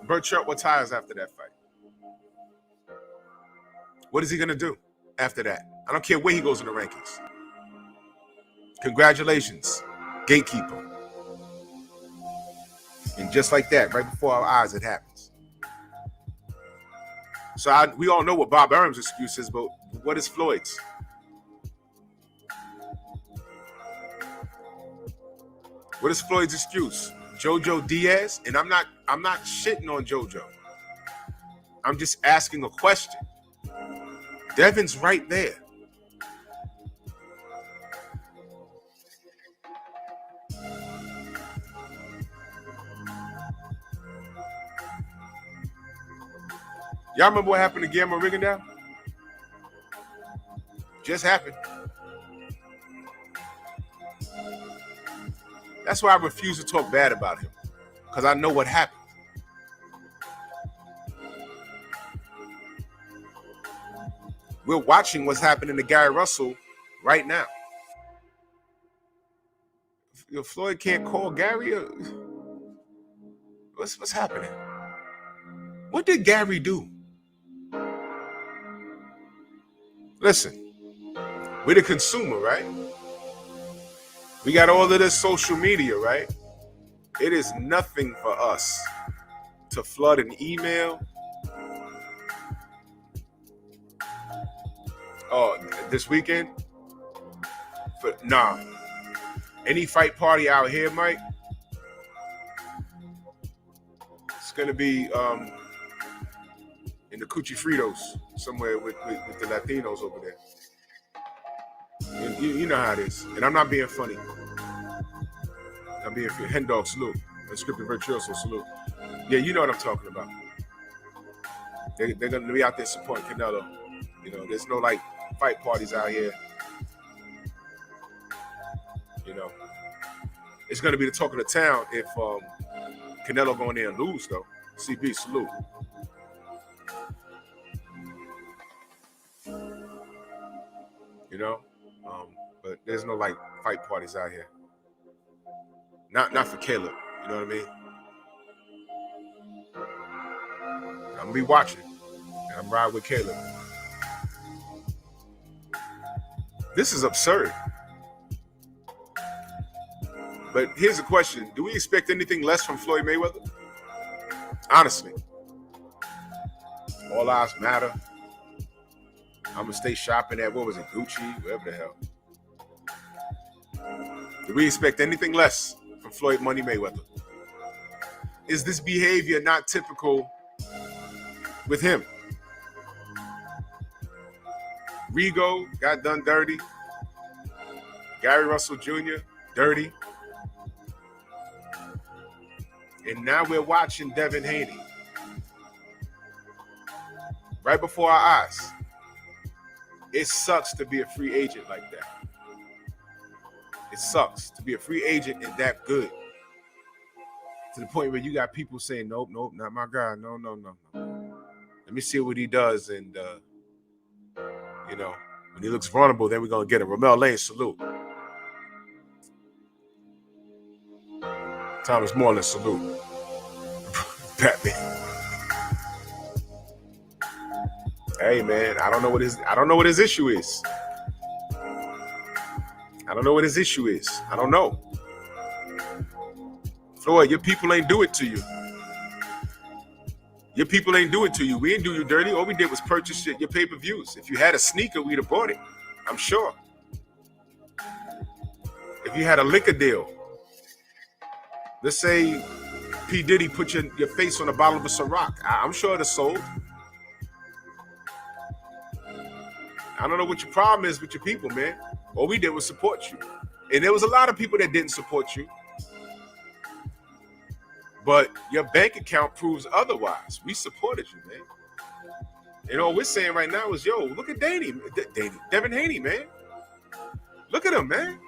Burchell retires after that fight. What is he going to do after that? I don't care where he goes in the rankings. Congratulations, gatekeeper. And just like that, right before our eyes, it happens. So we all know what Bob Arum's excuse is, but what is Floyd's? What is Floyd's excuse? Jo Jo Diaz? And I'm not shitting on Jo Jo. I'm just asking a question. Devin's right there. Y'all remember what happened to Guillermo Rigondeaux? Just happened. That's why I refuse to talk bad about him, because I know what happened. We're watching what's happening to Gary Russell right now. If Floyd can't call Gary, what's happening? What did Gary do? Listen, we're the consumer, right? We got all of this social media, right? It is nothing for us to flood an email. Oh, this weekend? Nah. Any fight party out here, Mike? It's gonna be in the Coochie Fritos somewhere with the Latinos over there. You know how it is. And I'm not being funny. I'm being hen dog salute. And scripted virtuoso salute. Yeah, you know what I'm talking about. They're gonna be out there supporting Canelo. You know, there's no like fight parties out here. You know, it's gonna be the talk of the town if Canelo go in there and lose though. CB salute. You know, but there's no like fight parties out here. Not for Caleb. You know what I mean? I'm gonna be watching, and I'm riding with Caleb. This is absurd. But here's the question: do we expect anything less from Floyd Mayweather? Honestly, all lives matter. I'm gonna stay shopping at, what was it, Gucci, whatever the hell. Do we expect anything less from Floyd Money Mayweather? Is this behavior not typical with him? Rigo got done dirty. Gary Russell Jr., dirty. And now we're watching Devin Haney. Right before our eyes. It sucks to be a free agent like that. It sucks to be a free agent and that good. To the point where you got people saying, nope, not my guy. No. Let me see what he does. And, you know, when he looks vulnerable, then we're going to get him. Ramel Lane, salute. Thomas Moreland, salute. Batman. Hey man, I don't know what his issue is. I don't know what his issue is. I don't know. Floyd, your people ain't do it to you. Your people ain't do it to you. We ain't do you dirty. All we did was purchase your pay-per-views. If you had a sneaker, we'd have bought it. I'm sure. If you had a liquor deal, let's say P. Diddy put your face on a bottle of a Ciroc. I'm sure it'd have sold. I don't know what your problem is with your people, man. All we did was support you. And there was a lot of people that didn't support you. But your bank account proves otherwise. We supported you, man. And all we're saying right now is, yo, look at Devin Haney, man. Look at him, man.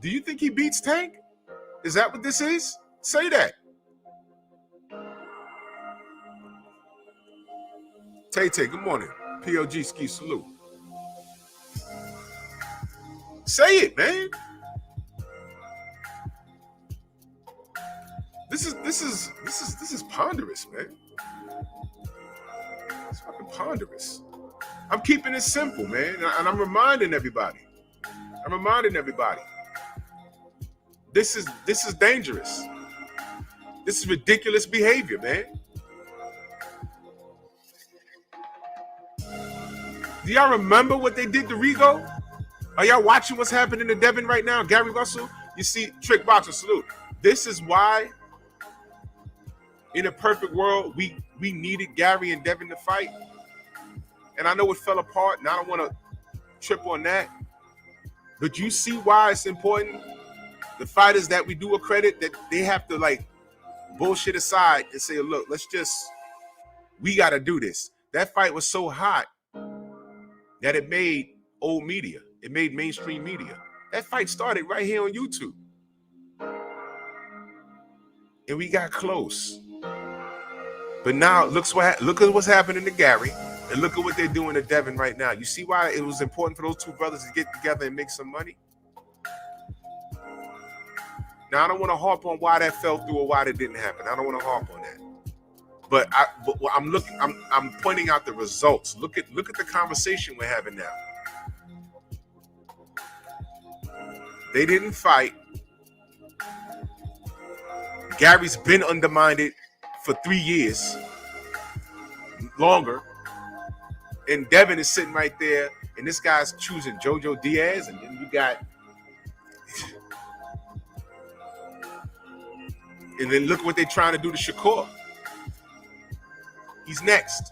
Do you think he beats Tank? Is that what this is? Say that. Tay, good morning. POG ski salute. Say it, man. This is ponderous, man. It's fucking ponderous. I'm keeping it simple, man, and I'm reminding everybody. This is dangerous. This is ridiculous behavior, man. Do y'all remember what they did to Rigo? Are y'all watching what's happening to Devin right now? Gary Russell? You see, Trick Boxer, salute. This is why, in a perfect world, we needed Gary and Devin to fight. And I know it fell apart, and I don't want to trip on that. But you see why it's important? The fighters that we do accredit, that they have to, like, bullshit aside and say, look, we got to do this. That fight was so hot that it made old media. It made mainstream media. That fight started right here on YouTube. And we got close. But now look at what's happening to Gary, and look at what they're doing to Devin right now. You see why it was important for those two brothers to get together and make some money? Now, I don't want to harp on why that fell through or why that didn't happen. I don't want to harp on that. But I'm pointing out the results. Look at the conversation we're having now. They didn't fight. Gary's been undermined for 3 years, longer. And Devin is sitting right there, and this guy's choosing Jo Jo Diaz, and then you got. And then look what they're trying to do to Shakur. He's next.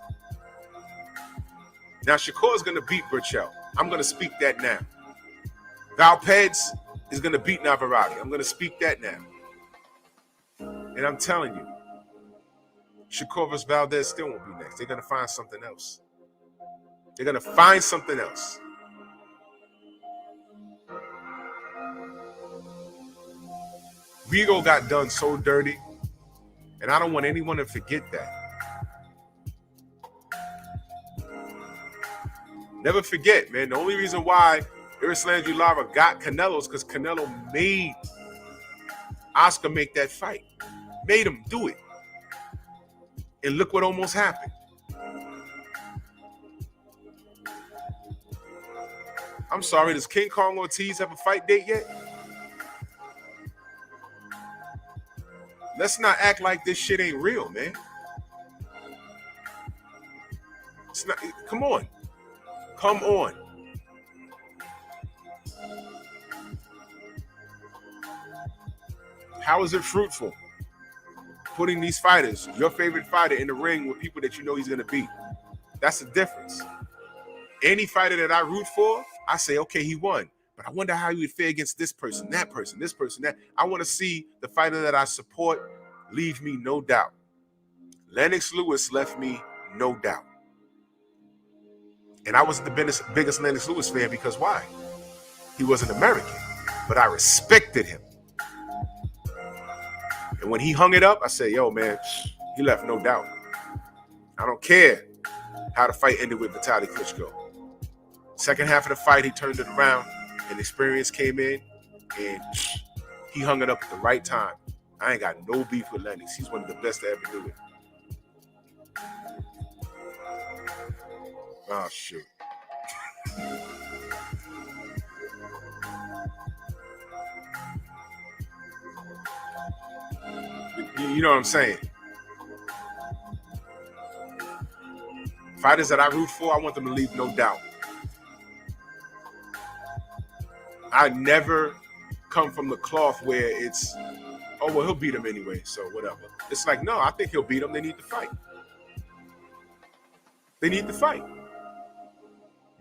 Now, Shakur's going to beat Burchell. I'm going to speak that now. Valpez is going to beat Navarrete. I'm going to speak that now. And I'm telling you, Shakur versus Valdez still won't be next. They're going to find something else. They're going to find something else. Rigo got done so dirty, and I don't want anyone to forget that. Never forget, man. The only reason why Erislandy Lara got Canelo is because Canelo made Oscar make that fight. Made him do it. And look what almost happened. I'm sorry, does King Kong Ortiz have a fight date yet? Let's not act like this shit ain't real, man. It's not. Come on. Come on. How is it fruitful? Putting these fighters, your favorite fighter, in the ring with people that you know he's going to beat. That's the difference. Any fighter that I root for, I say, okay, he won. But I wonder how he would fare against this person, that person, this person, that. I want to see the fighter that I support leave me no doubt. Lennox Lewis left me no doubt. And I wasn't the biggest Lennox Lewis fan because why? He was an American, but I respected him. And when he hung it up, I said, yo, man, he left no doubt. I don't care how the fight ended with Vitaly Klitschko. Second half of the fight, he turned it around, and experience came in, and he hung it up at the right time. I ain't got no beef with Lennox. He's one of the best to ever do it. Oh, shoot. You know what I'm saying? Fighters that I root for, I want them to leave no doubt. I never come from the cloth where it's, oh, well, he'll beat him anyway, so whatever. It's like, no, I think he'll beat him. They need to fight. They need to fight.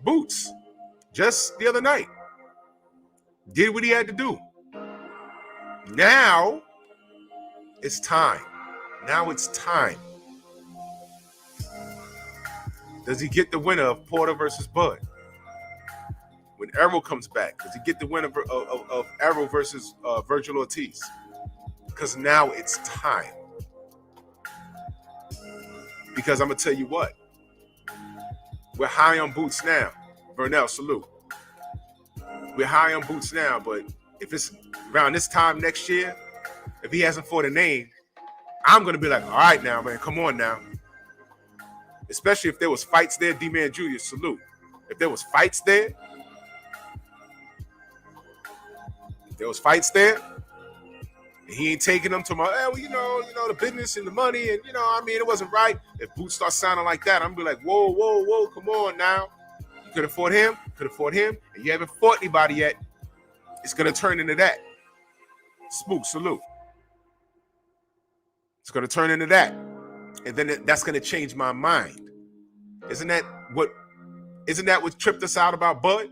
Boots, just the other night, did what he had to do. Now, it's time. Now it's time. Does he get the winner of Porter versus Bud? When Errol comes back, does he get the winner of Errol versus Virgil Ortiz? Because now it's time. Because I'm going to tell you what. We're high on Boots now. Vernell, salute. We're high on Boots now, but if it's around this time next year, if he hasn't fought a name, I'm going to be like, all right now, man, come on now. Especially if there was fights there, D-Man Jr., salute. If there was fights there, and he ain't taking them to my, well, you know, the business and the money, and it wasn't right. If Boots starts sounding like that, I'm gonna be like, whoa, come on now. You could have fought him, and you haven't fought anybody yet. It's gonna turn into that. Spook, salute. It's gonna turn into that, and then that's gonna change my mind. Isn't that what tripped us out about Bud?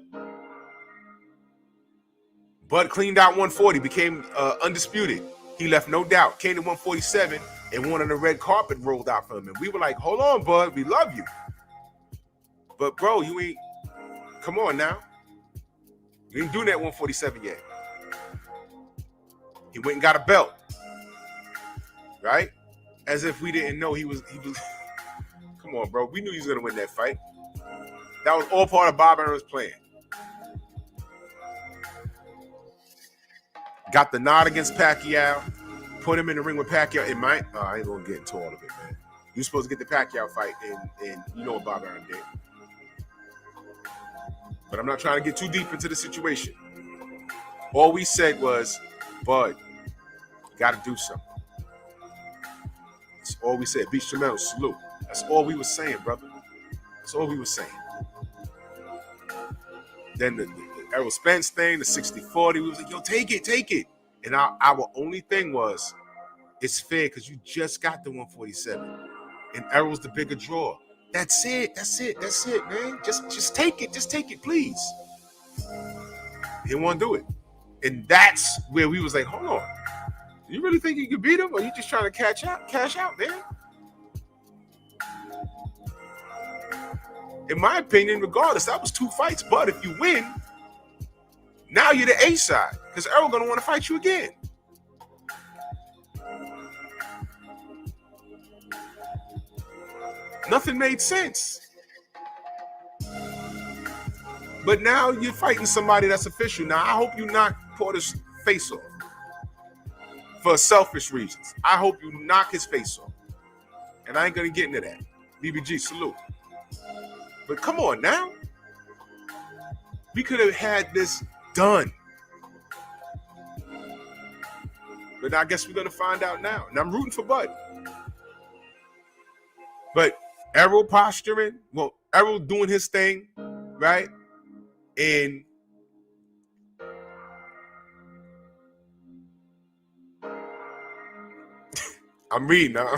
Bud cleaned out 140, became undisputed. He left no doubt. Came to 147 and wanted a red carpet rolled out for him. And we were like, hold on, Bud, we love you. But, bro, you ain't, come on now. You ain't doing that 147 yet. He went and got a belt. Right? As if we didn't know he was, come on, bro. We knew he was going to win that fight. That was all part of Bob Arum's plan. Got the nod against Pacquiao, put him in the ring with Pacquiao. I ain't gonna get into all of it, man. You're supposed to get the Pacquiao fight, and you know what Bob Arum did. But I'm not trying to get too deep into the situation. All we said was, Bud, you gotta do something. That's all we said. Beach Jamel, salute. That's all we were saying, brother. That's all we were saying. Then the Errol Spence thing, the 60-40, we was like, yo, take it. And our only thing was, it's fair because you just got the 147. And Errol's the bigger draw. That's it, man. Just take it, please. He didn't want to do it. And that's where we was like, hold on. You really think you can beat him, or you just trying to cash out, man? In my opinion, regardless, that was 2 fights. But if you win, now you're the A side, because Errol gonna want to fight you again. Nothing made sense. But now you're fighting somebody that's official. Now I hope you knock Porter's face off for selfish reasons. I hope you knock his face off, and I ain't gonna get into that. BBG, salute. But come on now, we could have had this done. But I guess we're going to find out now. And I'm rooting for Bud. But Errol posturing, Errol doing his thing, right? And I'm reading now.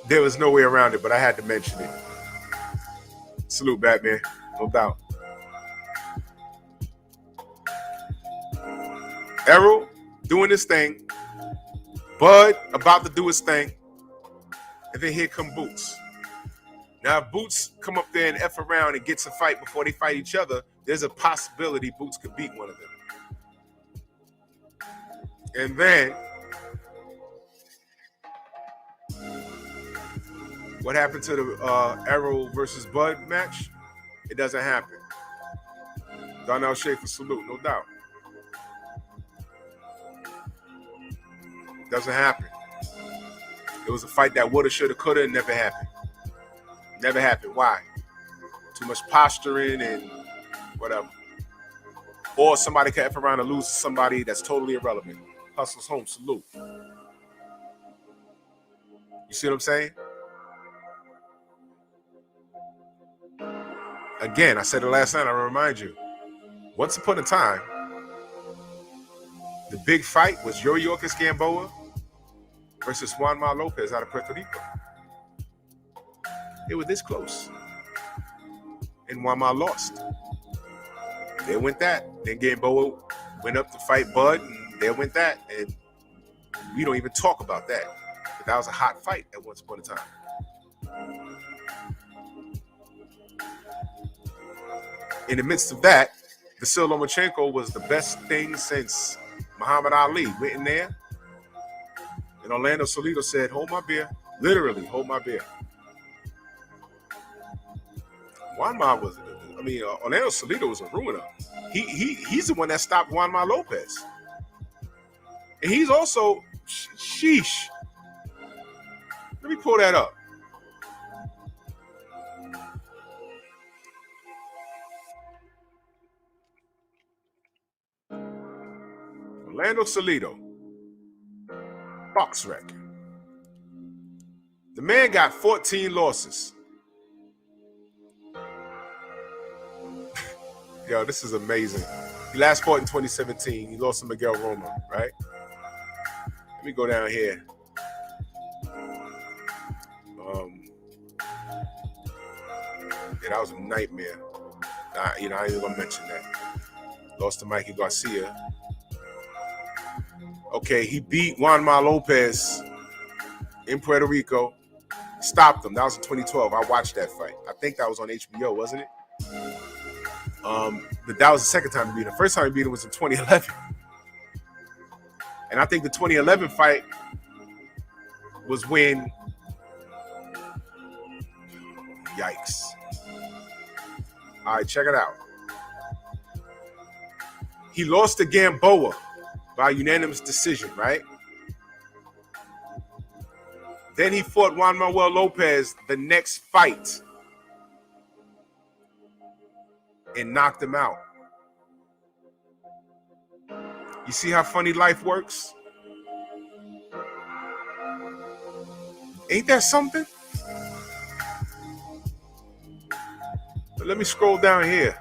There was no way around it, but I had to mention it. Salute, Batman. No doubt. Errol doing his thing. Bud about to do his thing. And then here come Boots. Now, if Boots come up there and F around and gets a fight before they fight each other, there's a possibility Boots could beat one of them. And then, what happened to the Errol versus Bud match? It doesn't happen. Donnell Schaefer, salute, no doubt. Doesn't happen. It was a fight that woulda, shoulda, coulda, and never happened. Never happened. Why? Too much posturing and whatever. Or somebody could F around and lose to somebody that's totally irrelevant. Hustle's home, salute. You see what I'm saying? Again, I said it last night, I remind you. Once upon a time, the big fight was Yuriorkis Gamboa versus Juan Mar Lopez out of Puerto Rico. They were this close. And Juan Mar lost. There went that. Then Gamboa went up to fight Bud, and there went that. And we don't even talk about that. But that was a hot fight at once upon a time. In the midst of that, Vasyl Lomachenko was the best thing since Muhammad Ali. Went in there, and Orlando Salido said, "Hold my beer." Literally, hold my beer. Juan Mar was, Orlando Salido was a ruiner. He's the one that stopped Juan Mar Lopez. And he's also, sheesh. Let me pull that up. Orlando Salido, box record. The man got 14 losses. Yo, this is amazing. He last fought in 2017. He lost to Miguel Roma, right? Let me go down here. Yeah, that was a nightmare. I ain't even gonna mention that. Lost to Mikey Garcia. Okay, he beat Juan Mar Lopez in Puerto Rico. Stopped him. That was in 2012. I watched that fight. I think that was on HBO, wasn't it? But that was the second time he beat him. The first time he beat him was in 2011. And I think the 2011 fight was when, yikes. All right, check it out. He lost to Gamboa by unanimous decision, right? Then he fought Juan Manuel Lopez the next fight and knocked him out. You see how funny life works? Ain't that something? But let me scroll down here.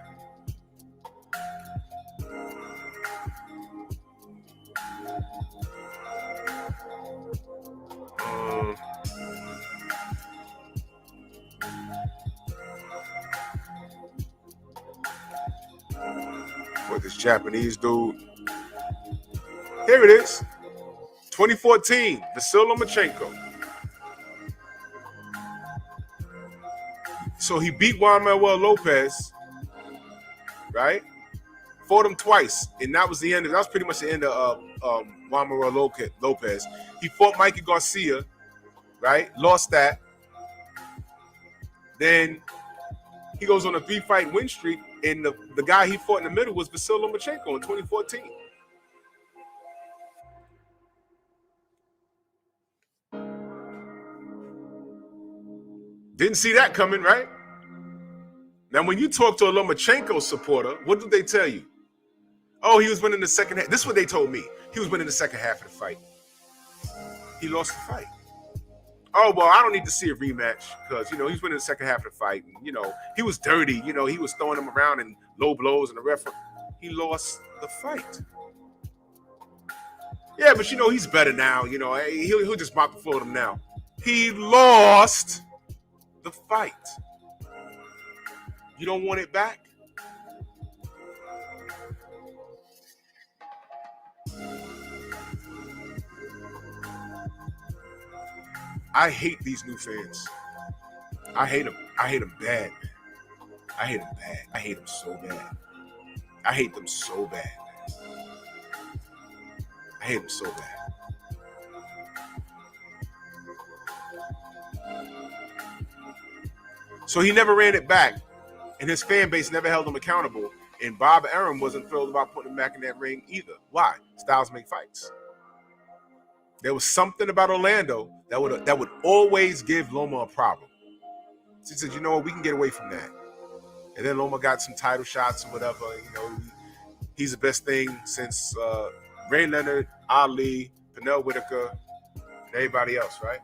What, this Japanese dude? Here it is. 2014, Vasyl Lomachenko. So he beat Juan Manuel Lopez, right? Fought him twice, and that was the end. That was pretty much the end of Juan Manuel Lopez. He fought Mikey Garcia, right? Lost that. Then he goes on a 3-fight win streak, and the guy he fought in the middle was Vasyl Lomachenko in 2014. Didn't see that coming, right? Now, when you talk to a Lomachenko supporter, what do they tell you? Oh, he was winning the second half. This is what they told me. He was winning the second half of the fight. He lost the fight. Oh, well, I don't need to see a rematch because, he was winning the second half of the fight. And, he was dirty. He was throwing him around in low blows and the referee. He lost the fight. Yeah, but, he's better now. He'll just mop the floor with him now. He lost the fight. You don't want it back? I hate these new fans. I hate them. I hate them bad, man. I hate them bad. I hate them so bad. I hate them so bad. I hate them so bad. So he never ran it back, and his fan base never held him accountable. And Bob Arum wasn't thrilled about putting him back in that ring either. Why? Styles make fights. There was something about Orlando that would always give Loma a problem. So he said, we can get away from that. And then Loma got some title shots or whatever. He's the best thing since Ray Leonard, Ali, Pernell Whitaker, and everybody else, right?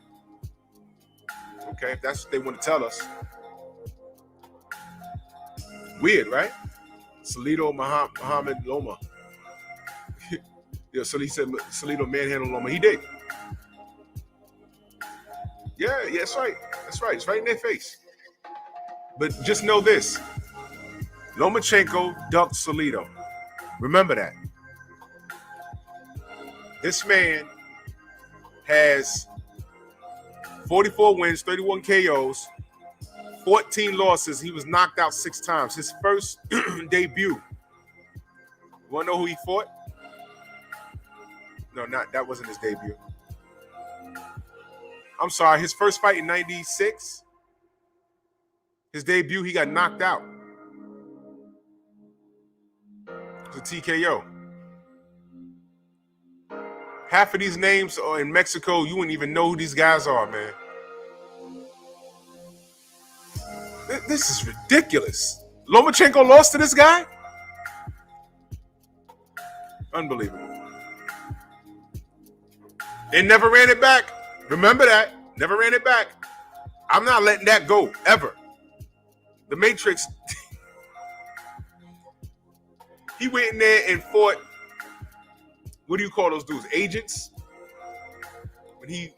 Okay, if that's what they want to tell us. Weird, right? Salido Muhammad Loma. Yeah, so he said Salido manhandled Loma. He did. Yeah, that's right. That's right. It's right in their face. But just know this. Lomachenko ducked Salido. Remember that. This man has 44 wins, 31 KOs, 14 losses. He was knocked out 6 times. His first debut. You want to know who he fought? No, that wasn't his debut. I'm sorry. His first fight in 96, his debut, he got knocked out. It was a TKO. Half of these names are in Mexico. You wouldn't even know who these guys are, man. This is ridiculous. Lomachenko lost to this guy? Unbelievable. And never ran it back. Remember that. Never ran it back. I'm not letting that go, ever. The Matrix, he went in there and fought, what do you call those dudes? Agents? When he,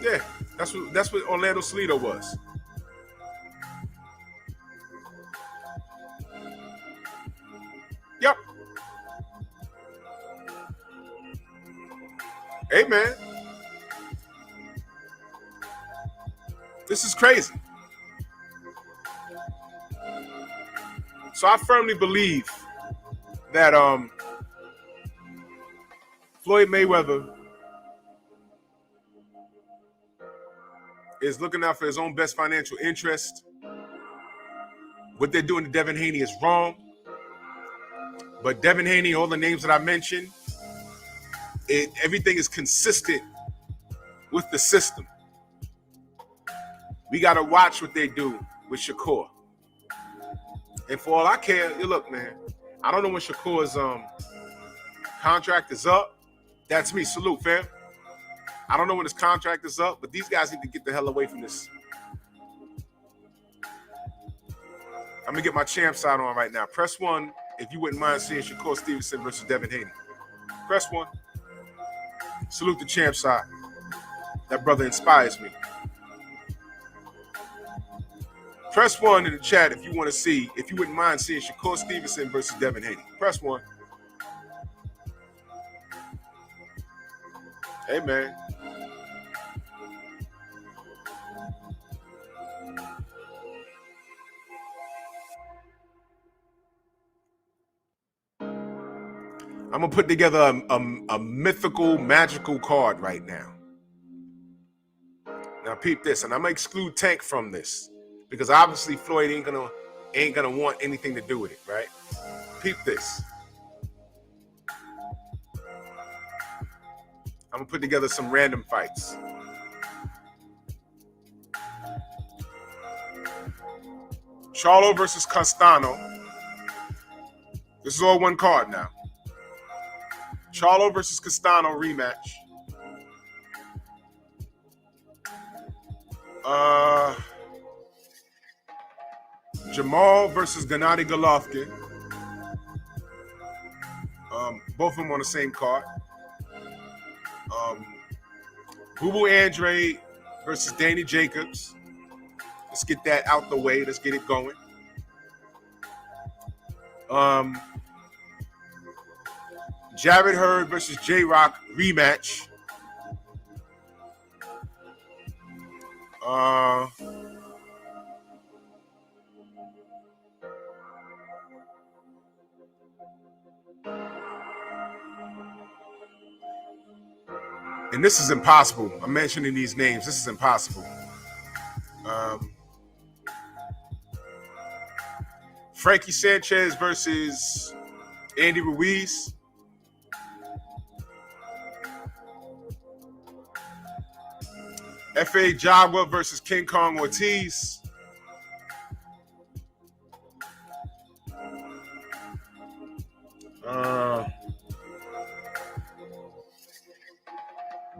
yeah, that's what Orlando Salido was. Yep. Hey, man. This is crazy. So I firmly believe that Floyd Mayweather is looking out for his own best financial interest. What they're doing to Devin Haney is wrong. But Devin Haney, all the names that I mentioned, everything is consistent with the system. We got to watch what they do with Shakur. And for all I care, look, man, I don't know when Shakur's contract is up. That's me. Salute, fam. I don't know when his contract is up, but these guys need to get the hell away from this. I'm going to get my champ side on right now. Press 1 if you wouldn't mind seeing Shakur Stevenson versus Devin Haney. Press 1. Salute the champ side. That brother inspires me. Press 1 in the chat if you want to see, if you wouldn't mind seeing Shakur Stevenson versus Devin Haney. Press 1. Hey, man. I'm going to put together a mythical, magical card right now. Now, peep this, and I'm going to exclude Tank from this because obviously Floyd ain't gonna want anything to do with it, right? Peep this. I'm going to put together some random fights. Charlo versus Castano. This is all one card now. Charlo versus Castano rematch. Jamal versus Gennady Golovkin. Both of them on the same card. Boo Andre versus Danny Jacobs. Let's get that out the way. Let's get it going. Jared Hurd versus J-Rock rematch. And this is impossible. I'm mentioning these names. This is impossible. Frankie Sanchez versus Andy Ruiz. F.A. Jagua versus King Kong Ortiz.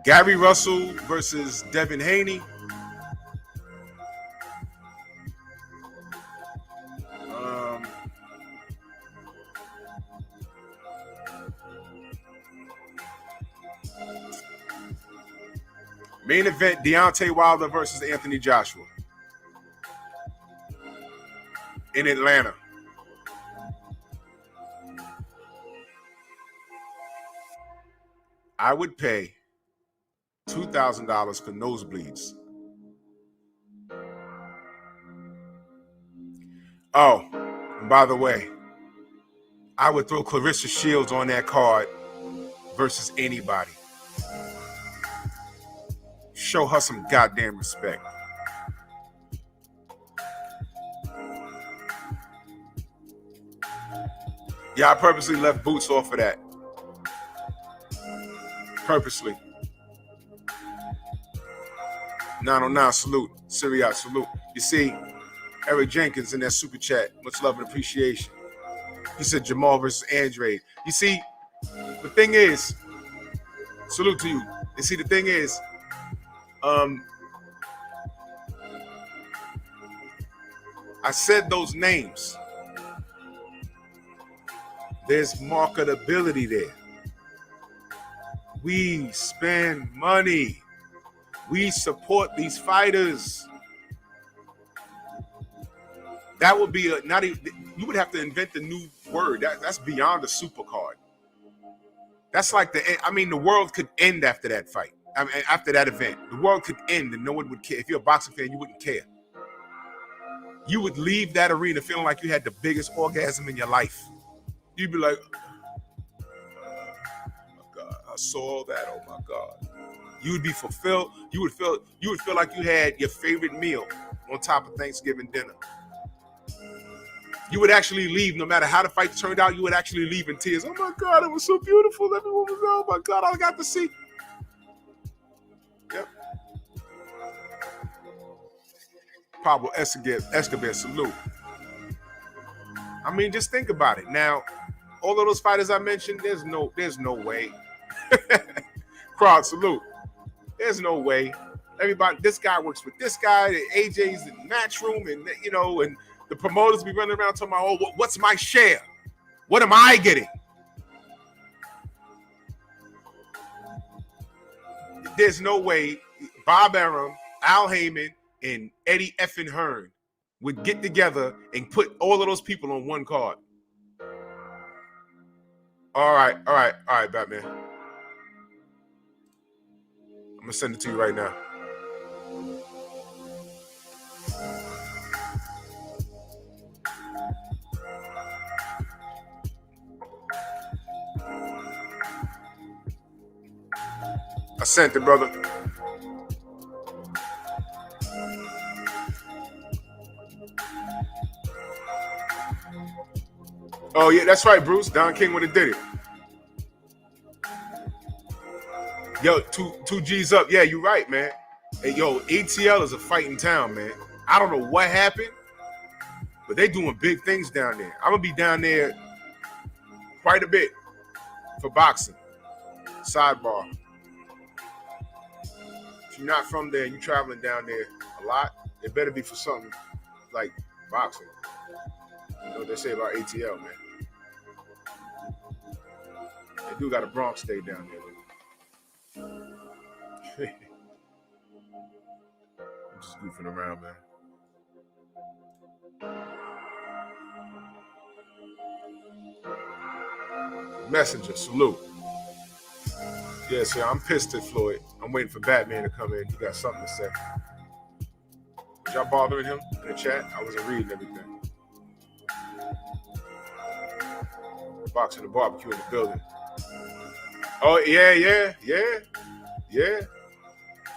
Gary Russell versus Devin Haney. Main event, Deontay Wilder versus Anthony Joshua in Atlanta. I would pay $2,000 for nosebleeds. Oh, and by the way, I would throw Clarissa Shields on that card versus anybody. Show her some goddamn respect. Yeah, I purposely left Boots off of that. Purposely. 909 salute. Syriac salute. You see, Eric Jenkins in that super chat. Much love and appreciation. He said Jamal versus Andre. You see, the thing is, salute to you. You see, the thing is, I said those names. There's marketability there. We spend money. We support these fighters. That would be not even. You would have to invent a new word. That's beyond a super card. That's like the world could end after that fight. I mean, after that event, the world could end and no one would care. If you're a boxing fan, you wouldn't care. You would leave that arena feeling like you had the biggest orgasm in your life. You'd be like, oh my God, I saw that. Oh my God. You would be fulfilled. You would feel like you had your favorite meal on top of Thanksgiving dinner. You would actually leave, no matter how the fight turned out, you would actually leave in tears. Oh my God, it was so beautiful. Everyone was, oh my God, I got to see. Yep. Pablo Escobar, salute. I mean, just think about it. Now, all of those fighters I mentioned, there's no way. Crowd, salute. There's no way. Everybody, this guy works with this guy, the AJ's in the Matchroom, and and the promoters be running around talking about, oh, what's my share? What am I getting? There's no way Bob Arum, Al Heyman, and Eddie effing Hearn would get together and put all of those people on one card. All right, Batman. I'm going to send it to you right now. I sent it, brother. Oh, yeah, that's right, Bruce. Don King would have did it. Yo, two G's up. Yeah, you're right, man. Hey, yo, ATL is a fighting town, man. I don't know what happened, but they doing big things down there. I'm going to be down there quite a bit for boxing. Sidebar. If you're not from there and you're traveling down there a lot, it better be for something like boxing. You know what they say about ATL, man. They do got a Bronx stay down there. I'm just goofing around, man. Messenger, salute. Yeah, see, I'm pissed at Floyd. I'm waiting for Batman to come in. He got something to say. Was y'all bothering him in the chat? I wasn't reading everything. Boxing and barbecue in the building. Oh, yeah.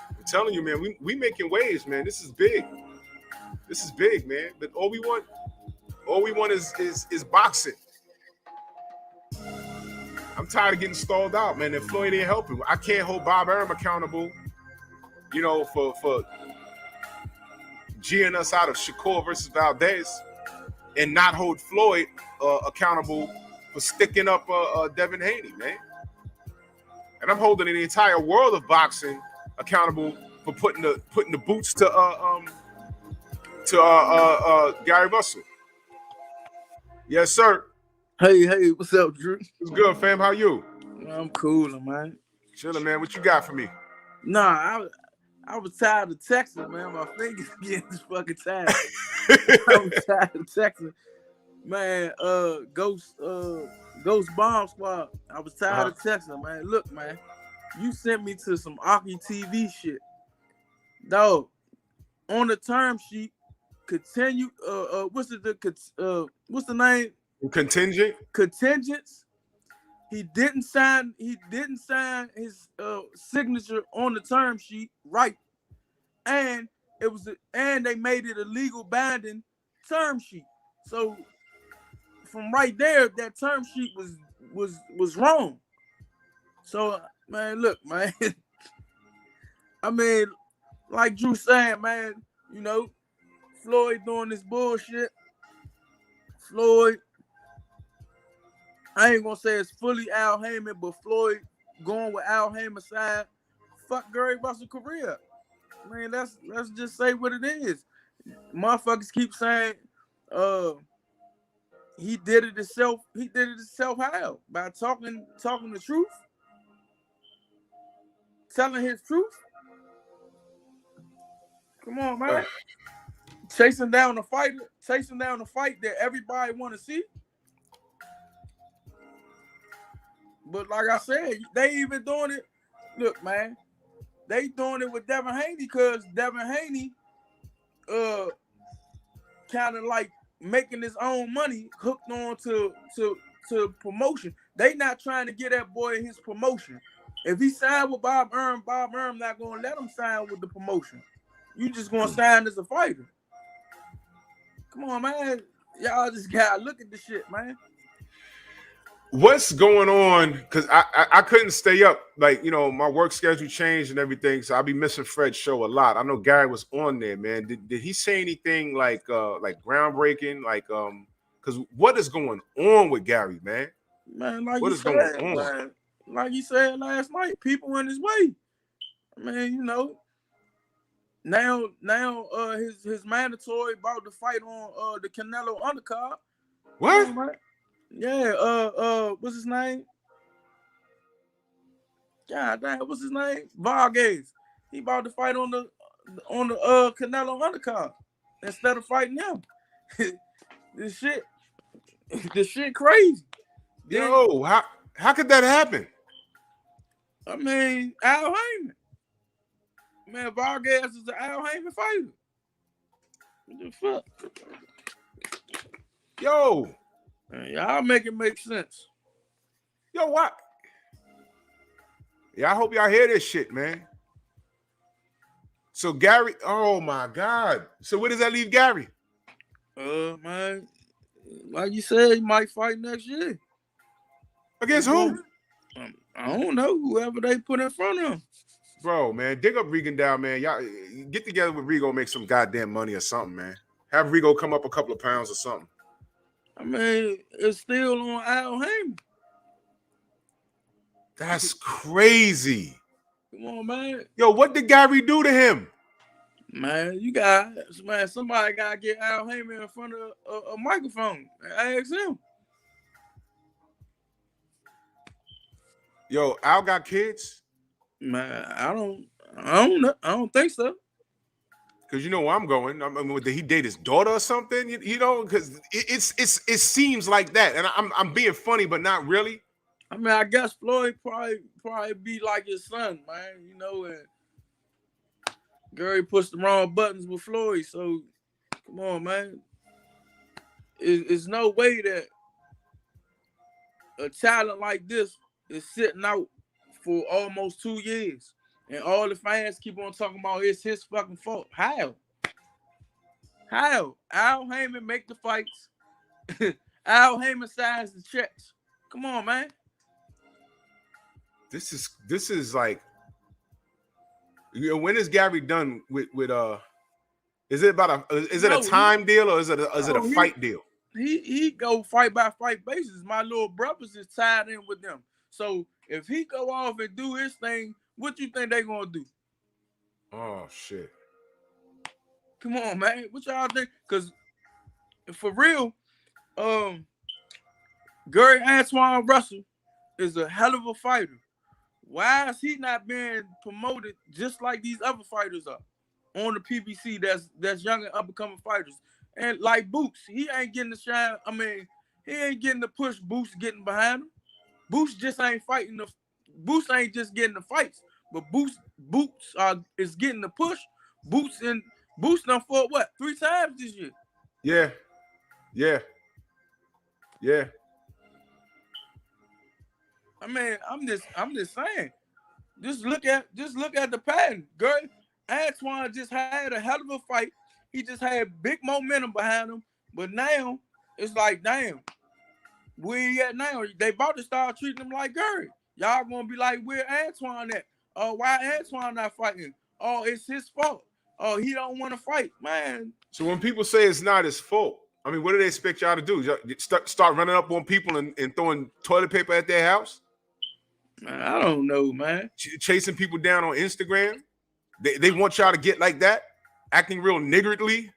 I'm telling you, man, we making waves, man. This is big. This is big, man. But all we want is boxing. I'm tired of getting stalled out, man. And Floyd ain't helping. I can't hold Bob Arum accountable, for G'ing us out of Shakur versus Valdez, and not hold Floyd accountable for sticking up Devin Haney, man. And I'm holding the entire world of boxing accountable for putting the boots to Gary Russell. Yes, sir. Hey, what's up, Drew? What's good, fam? How you? I'm cool, man. Chilling, man. What you got for me? Nah, I was tired of texting, man. My fingers getting just fucking tired. I was tired of texting. Man, Ghost Bomb Squad. I was tired of texting, man. Look, man, you sent me to some Aki TV shit. Dog, on the term sheet, continue. What's the name? Contingents. He didn't sign his signature on the term sheet right, and and they made it a legal binding term sheet. So from right there, that term sheet was wrong. So man, look, man. I mean, like Drew saying, man, you know, Floyd doing this bullshit. Floyd, I ain't gonna say it's fully Al Heyman, but Floyd going with Al Heyman's side, fuck Gary Russell's career. Man, let's just say what it is. Motherfuckers keep saying, he did it himself. He did it himself how? By talking the truth, telling his truth. Come on, man. Chasing down the fight that everybody want to see. But like I said, they even doing it. Look, man, they doing it with Devin Haney because Devin Haney, kind of like making his own money, hooked on to promotion. They not trying to get that boy his promotion. If he signed with Bob Earn not gonna let him sign with the promotion. You just gonna sign as a fighter. Come on, man. Y'all just gotta look at the shit, man. What's going on? Because I couldn't stay up. Like, you know, my work schedule changed and everything, so I'll be missing Fred's show a lot. I know Gary was on there, man. Did he say anything like groundbreaking? Like, because what is going on with Gary, man? Man, like what you is said, going on? man, like you said last night, people in his way. I mean, you know, now his mandatory about to fight on the Canelo undercard. What? Man. Yeah, what's his name? God damn, what's his name? Vargas. He about to fight on the Canelo undercard instead of fighting him. This shit crazy. Yo, how could that happen? I mean, Al Heyman. Man, Vargas is an Al Heyman fighter. What the fuck? Yo. Man, y'all make it make sense. Yo, what? Yeah, I hope y'all hear this shit, man. So Gary, oh my God. So where does that leave Gary? Man, like you said, he might fight next year. Against who? I don't know. Whoever they put in front of him. Bro, man, dig up Regan down, man. Y'all get together with Rigo, make some goddamn money or something, man. Have Rigo come up a couple of pounds or something. I mean, it's still on Al Heyman. That's crazy. Come on, man. Yo, what did Gary do to him? Man, somebody gotta get Al Heyman in front of a microphone and ask him. Yo, Al got kids? Man, I don't know. I don't think so. Because you know where I'm going. I mean, did he date his daughter or something? You know, because it seems like that. And I'm being funny, but not really. I mean, I guess Floyd probably be like his son, man. You know, and Gary pushed the wrong buttons with Floyd. So, come on, man. It's no way that a talent like this is sitting out for almost 2 years. And all the fans keep on talking about it's his fucking fault. How? Al Heyman make the fights. Al Heyman signs the checks. Come on, man. This is like, you know, when is Gary done with is it a time deal or is it a fight deal? He go fight by fight basis. My little brothers is tied in with them. So if he go off and do his thing, what you think they gonna do? Oh shit! Come on, man. What y'all think? Because for real, Gary Antoine Russell is a hell of a fighter. Why is he not being promoted just like these other fighters are on the PBC? That's young and up and coming fighters, and like Boots, he ain't getting the shine. I mean, he ain't getting the push. Boots getting behind him. Boots just ain't fighting the. Boots ain't just getting the fights, but Boots is getting the push. Boots done fought what 3 times this year. Yeah. I mean, I'm just saying. Just look at the pattern. Girl, Antoine just had a hell of a fight. He just had big momentum behind him. But now it's like, damn, where he at now? They about to start treating him like Gary. Y'all gonna be like, where Antoine at? Oh, why Antoine not fighting? Oh, it's his fault. Oh, he don't want to fight, man. So when people say it's not his fault, I mean, what do they expect y'all to do? Start running up on people and throwing toilet paper at their house? Man, I don't know, man. Chasing people down on Instagram? They want y'all to get like that? Acting real niggardly?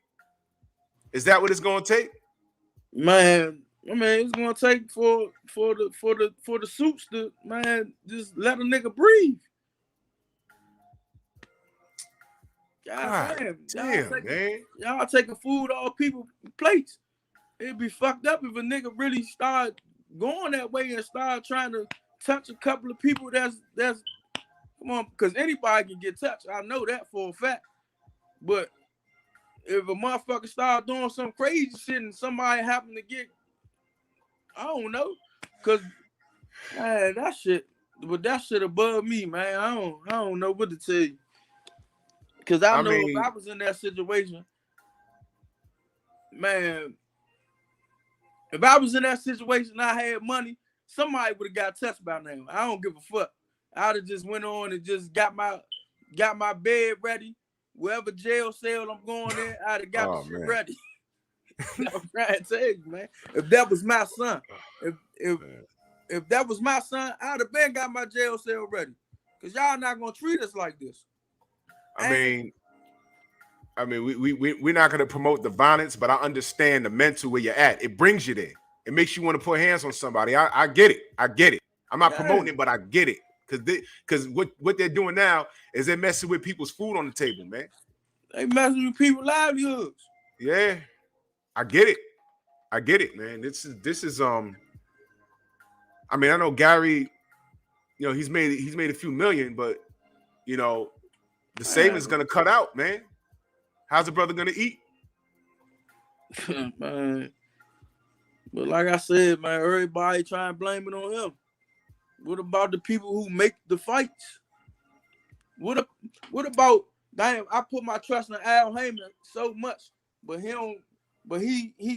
Is that what it's gonna take? Man, I mean, it's gonna take for the suits to, man, just let a nigga breathe. God damn, man. Y'all taking food off people's plates. It'd be fucked up if a nigga really start going that way and start trying to touch a couple of people that's come on, because anybody can get touched. I know that for a fact. But if a motherfucker start doing some crazy shit and somebody happen to get, I don't know, because that shit above me, man. I don't know what to tell you. Because I know if I was in that situation, man, if I was in that situation and I had money, somebody would have got touched by now. I don't give a fuck. I'd have just went on and just got my bed ready. Wherever jail cell I'm going in, I'd have got the shit ready. I'm trying to tell you, man. If that was my son, if that was my son, I'd have been got my jail cell ready. Because y'all not gonna treat us like this. I mean, we're not going to promote the violence, but I understand the mental where you're at. It brings you there. It makes you want to put hands on somebody. I get it. I'm not promoting it, but I get it. Because what they're doing now is they're messing with people's food on the table, man. They messing with people's livelihoods. Yeah, I get it, man. This is I mean, I know Gary, he's made a few million, but the savings gonna cut out, man. How's the brother gonna eat? Man. But like I said, man, everybody try and blame it on him. What about the people who make the fights? What about, damn, I put my trust in Al Heyman so much, but he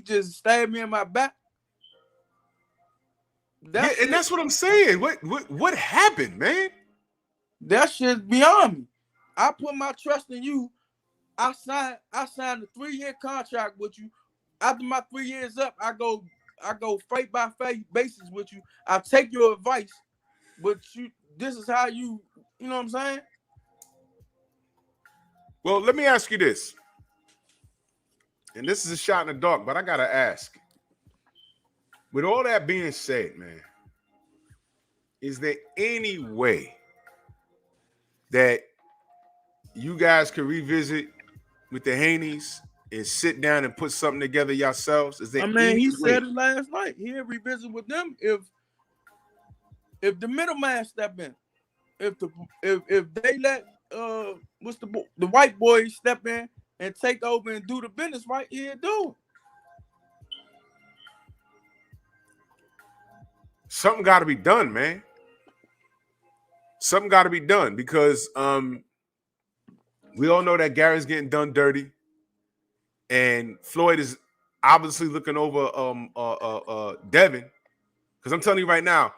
just stabbed me in my back. And that's what I'm saying. What happened, man? That shit's beyond me. I put my trust in you. I signed a 3-year contract with you. After my 3 years up, I go fight by fight basis with you. I take your advice, but this is how you know what I'm saying? Well, let me ask you this. And this is a shot in the dark, but I gotta ask. With all that being said, man, is there any way that you guys could revisit with the Haneys and sit down and put something together yourselves? Is there he said it last night. He'll revisit with them if the middleman step in. If they let the white boys step in and take over and do the business right, he'll do it. Something got to be done, man. Something got to be done because we all know that Gary's getting done dirty, and Floyd is obviously looking over Devin. Because I'm telling you right now,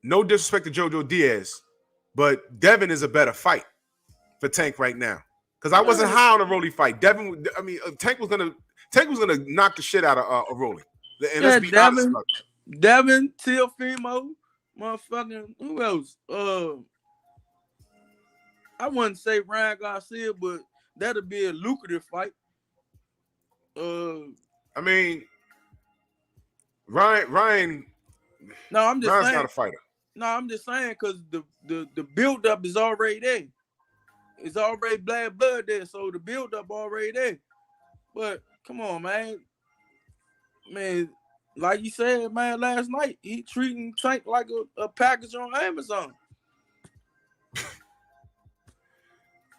no disrespect to Jo Jo Diaz, but Devin is a better fight for Tank right now. Because I wasn't high on a Rollie fight. Tank was gonna knock the shit out of Rollie. And let's be honest about that. Devin, Teofimo, motherfucking, who else? I wouldn't say Ryan Garcia, but that'll be a lucrative fight. Ryan. No, I'm just Ryan's not a fighter. No, I'm just saying because the build up is already there. It's already black blood there, so the build up already there. But come on, man. Man, like you said, man, last night he treating Tank like a package on Amazon.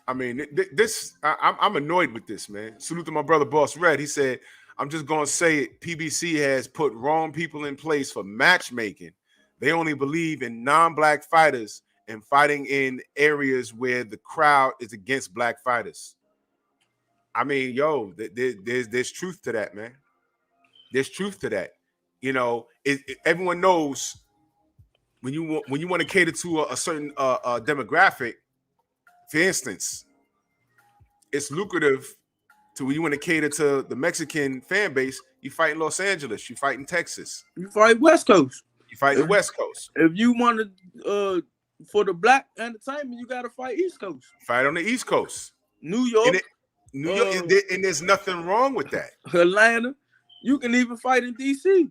I mean, I'm annoyed with this, man. Salute to my brother, Boss Red. He said, I'm just going to say it. PBC has put wrong people in place for matchmaking. They only believe in non-black fighters and fighting in areas where the crowd is against black fighters. I mean, yo, there's truth to that, man. There's truth to that. You know, everyone knows when you want to cater to a certain demographic. For instance, it's lucrative to when you want to cater to the Mexican fan base. You fight in Los Angeles. You fight in Texas. You fight West Coast. You fight in the West Coast. If you want to, for the black entertainment, you got to fight East Coast. Fight on the East Coast. New York. And there's nothing wrong with that. Atlanta. You can even fight in D.C.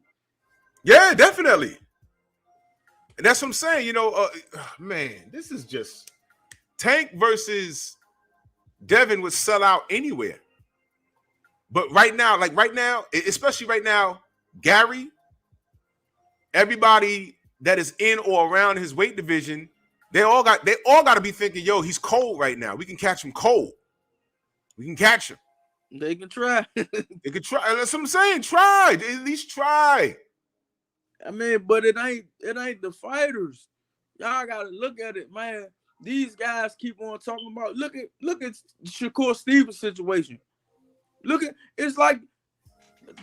Yeah, definitely. And that's what I'm saying. You know, man, this is just Tank versus Devin would sell out anywhere. But right now, especially right now, Gary, everybody that is in or around his weight division, they all got to be thinking, yo, he's cold right now. We can catch him cold. We can catch him. They can try. They can try. That's what I'm saying. Try. At least try. I mean, but it ain't the fighters. Y'all gotta look at it, man. These guys keep on talking about. Look at Shakur Stevens' situation. It's like,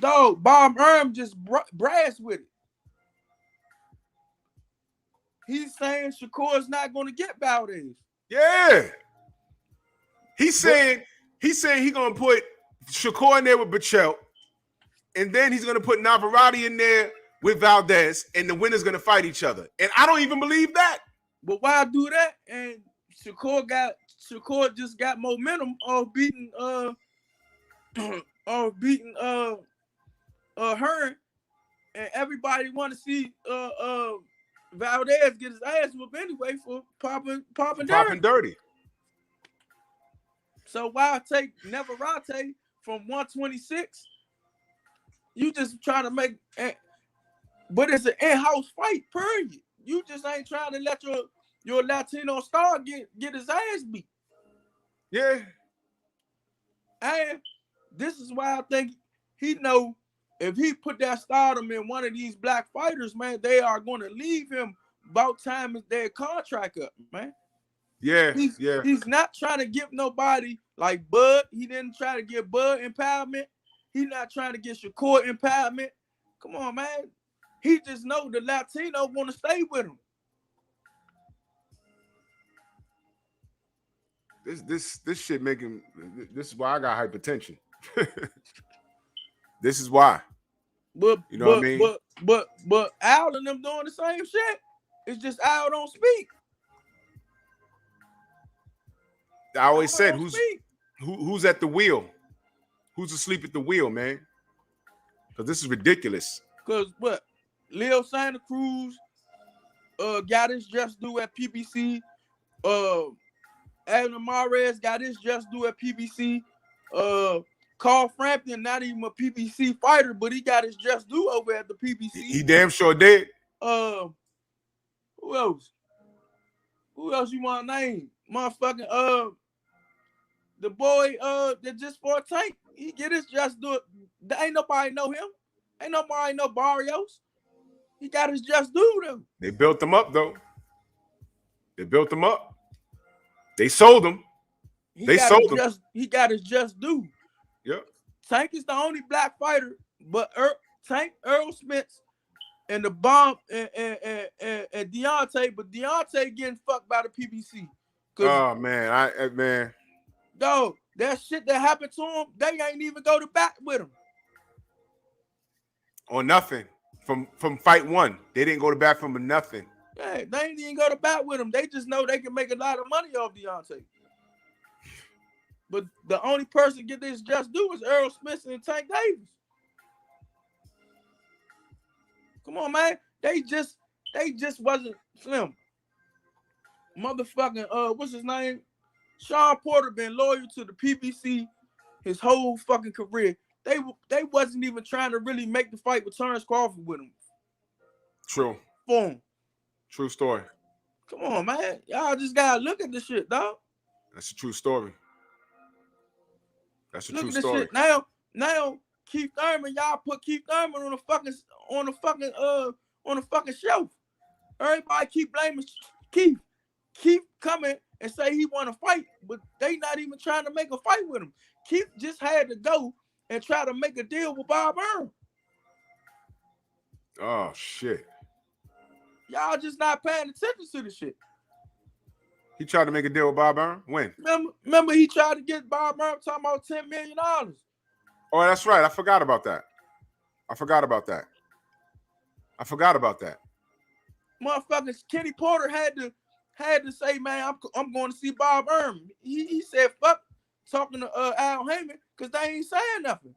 dog, Bob Arum just brass with it. He's saying Shakur's not going to get Valdez. Yeah. He's saying he's going to put Shakur in there with Bichel, and then he's going to put Navarrete in there with Valdez, and the winner's going to fight each other. And I don't even believe that. But why do that? And Shakur just got momentum of beating Hearn, and everybody want to see Valdez get his ass whooped anyway for popping dirty. So why take Navarrete from 126? You just trying to make, but it's an in-house fight, period. You just ain't trying to let your Latino star get his ass beat. Yeah. And this is why I think he know if he put that stardom in one of these black fighters, man, they are going to leave him about time their contract up, man. Yeah, He's not trying to give nobody like Bud. He didn't try to give Bud empowerment. He's not trying to get Shakur empowerment. Come on, man. He just know the Latino want to stay with him. This shit making. This is why I got hypertension. This is why. But you know what I mean? But Al and them doing the same shit. It's just Al don't speak. I always said who's at the wheel? Who's asleep at the wheel, man? Because this is ridiculous. Because what? Leo Santa Cruz got his just due at PBC. Adam Mares got his just due at PBC. Carl Frampton, not even a PBC fighter, but he got his just due over at the PBC. He damn sure did. Who else? Who else you want to name? Motherfucking the boy that just fought Tank. He get his just due. Ain't nobody know him. Ain't nobody know Barrios. He got his just due though. They built him up though. They built him up. They sold him. He got his just due. Yep. Tank is the only black fighter, but Tank, Earl Spence, and the bomb and Deontay, but Deontay getting fucked by the PBC. Oh man, man. Dog, that shit that happened to him, they ain't even go to bat with him. Or nothing. From fight one. They didn't go to bat from nothing. Yeah, they ain't even go to bat with him. They just know they can make a lot of money off Deontay. But the only person get this just due is Earl Smith and Tank Davis. Come on, man. They just They just wasn't Slim. Motherfucking what's his name? Sean Porter been loyal to the PBC his whole fucking career. They wasn't even trying to really make the fight with Terrence Crawford with him. True. For him. True story. Come on, man. Y'all just gotta look at this shit, dog. That's a true story. That's a Look true at this story. shit. Now Keith Thurman, y'all put Keith Thurman on the fucking shelf. Everybody keep blaming Keith. Keith coming and say he want to fight, but they not even trying to make a fight with him. Keith just had to go and try to make a deal with Bob Arum. Oh shit. Y'all just not paying attention to the shit. He tried to make a deal with Bob Arum? When? Remember he tried to get Bob Arum talking about $10 million. Oh, that's right. I forgot about that. Motherfuckers, Kenny Porter had to say, man, I'm going to see Bob Arum. He said, fuck talking to Al Heyman because they ain't saying nothing.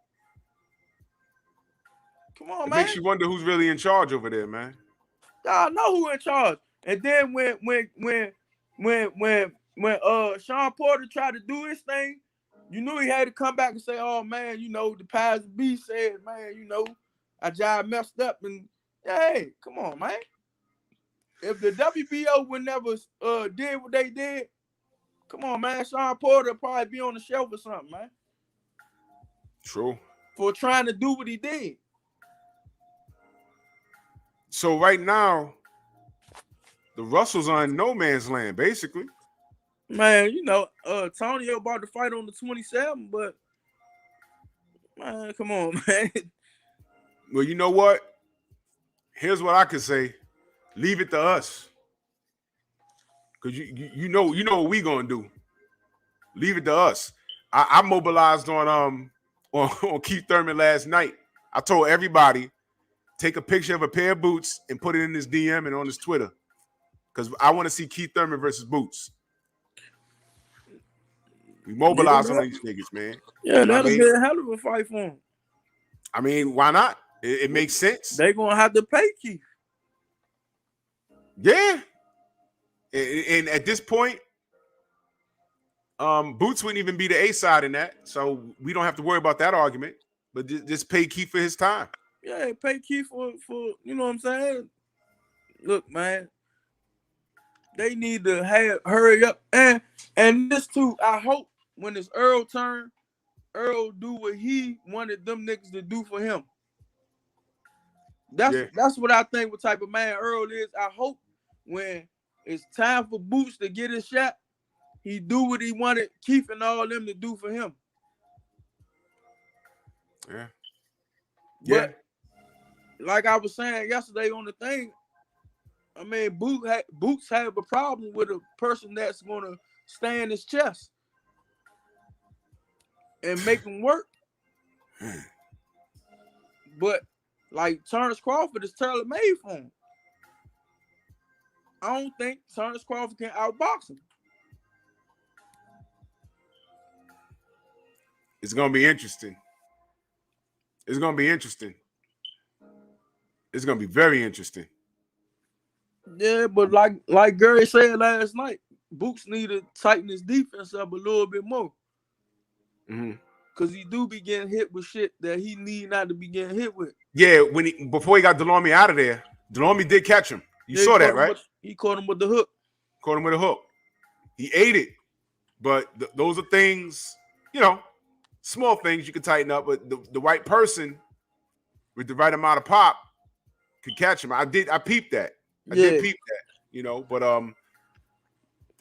Come on, man. Makes you wonder who's really in charge over there, man. Y'all know who in charge. And then when Sean Porter tried to do his thing, you knew he had to come back and say, oh man, the powers that be said, man, I just messed up. And hey, come on, man. If the WBO would never did what they did, come on, man. Sean Porter would probably be on the shelf or something, man. True. For trying to do what he did. So right now, the Russells are in no man's land, basically. Man, Tony about to fight on the 27th, but man, come on, man. Well, you know what? Here's what I could say. Leave it to us. Because you know what we gonna do. Leave it to us. I mobilized on Keith Thurman last night. I told everybody, take a picture of a pair of boots and put it in his DM and on his Twitter. Because I want to see Keith Thurman versus Boots. We mobilize on these niggas, man. Yeah, that'll be a hell of a fight for him. I mean, why not? It makes sense. They're going to have to pay Keith. Yeah. And at this point, Boots wouldn't even be the A side in that. So we don't have to worry about that argument. But just pay Keith for his time. Yeah, pay Keith for you know what I'm saying? Look, man. They need to hurry up. And this too, I hope when it's Earl's turn, Earl do what he wanted them niggas to do for him. That's what I think what type of man Earl is. I hope when it's time for Boots to get his shot, he do what he wanted Keith and all them to do for him. Yeah. But like I was saying yesterday on the thing, I mean, Boots have a problem with a person that's going to stay in his chest and make him work. But like Terrence Crawford is tailor-made for him. I don't think Terrence Crawford can outbox him. It's going to be interesting. It's going to be interesting. It's going to be very interesting. Yeah, but like Gary said last night, Boots need to tighten his defense up a little bit more. Because he do be getting hit with shit that he need not to be getting hit with. Yeah, before he got Delorme out of there, Delorme did catch him. You saw that, right? He caught him with the hook. Caught him with a hook. He ate it. But those are things, small things you can tighten up. But the right person with the right amount of pop could catch him. I peeped that. I did peep that, but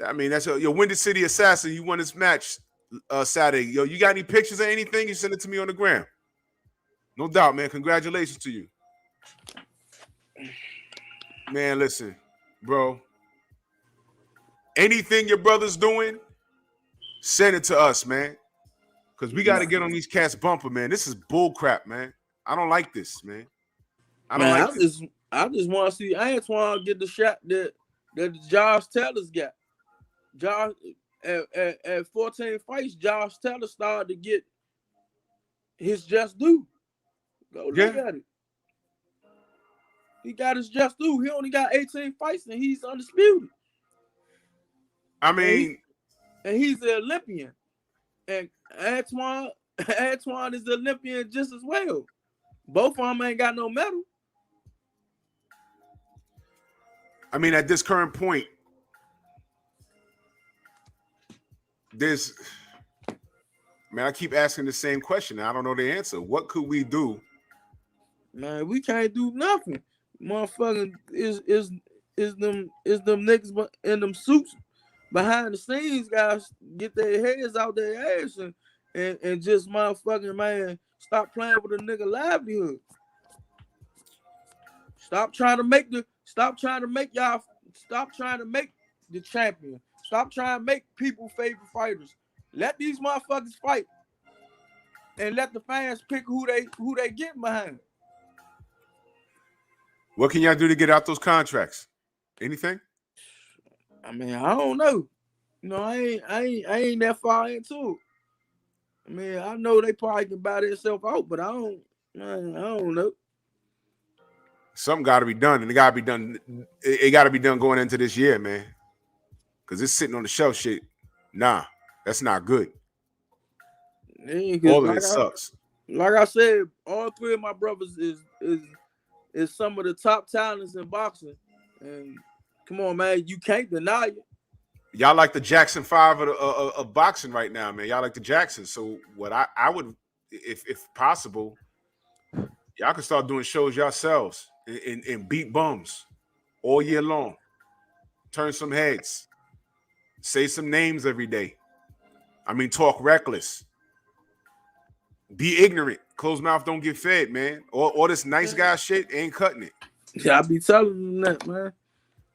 I mean, that's your Windy City Assassin. You won this match Saturday. Yo, you got any pictures or anything? You send it to me on the gram. No doubt, man. Congratulations to you. Man, listen, bro. Anything your brother's doing, send it to us, man. Because we got to get on these cats bumper, man. This is bull crap, man. I don't like this, man. I just want to see Antoine get the shot that Josh Taylor's got. Josh at 14 fights, Josh Taylor started to get his just due. Go look at it. He got his just due. He only got 18 fights and he's undisputed. I mean, and he's the Olympian. And Antoine is the Olympian just as well. Both of them ain't got no medal. I mean, at this current point, I keep asking the same question. I don't know the answer. What could we do? Man, we can't do nothing. Motherfucking is them niggas in them suits behind the scenes, guys, get their heads out their ass and just motherfucking, man, stop playing with a nigga livelihood. Stop trying to make the champion. Stop trying to make people favorite fighters. Let these motherfuckers fight. And let the fans pick who they get behind. What can y'all do to get out those contracts? Anything? I mean, I don't know. You know, I ain't that far into it. I mean, I know they probably can buy themselves out, but I don't know. Something got to be done, and it got to be done. It got to be done going into this year, man. Because it's sitting on the shelf shit. Nah, that's not good. Yeah, all of it sucks. Like I said, all three of my brothers is some of the top talents in boxing. And come on, man, you can't deny it. Y'all like the Jackson 5 of boxing right now, man. Y'all like the Jacksons. So what I would, if possible, y'all can start doing shows yourselves and beat bums all year long. Turn some heads. Say some names every day. I mean, talk reckless. Be ignorant. Closed mouth don't get fed, man. All this nice guy shit ain't cutting it. Yeah, I be telling them that, man.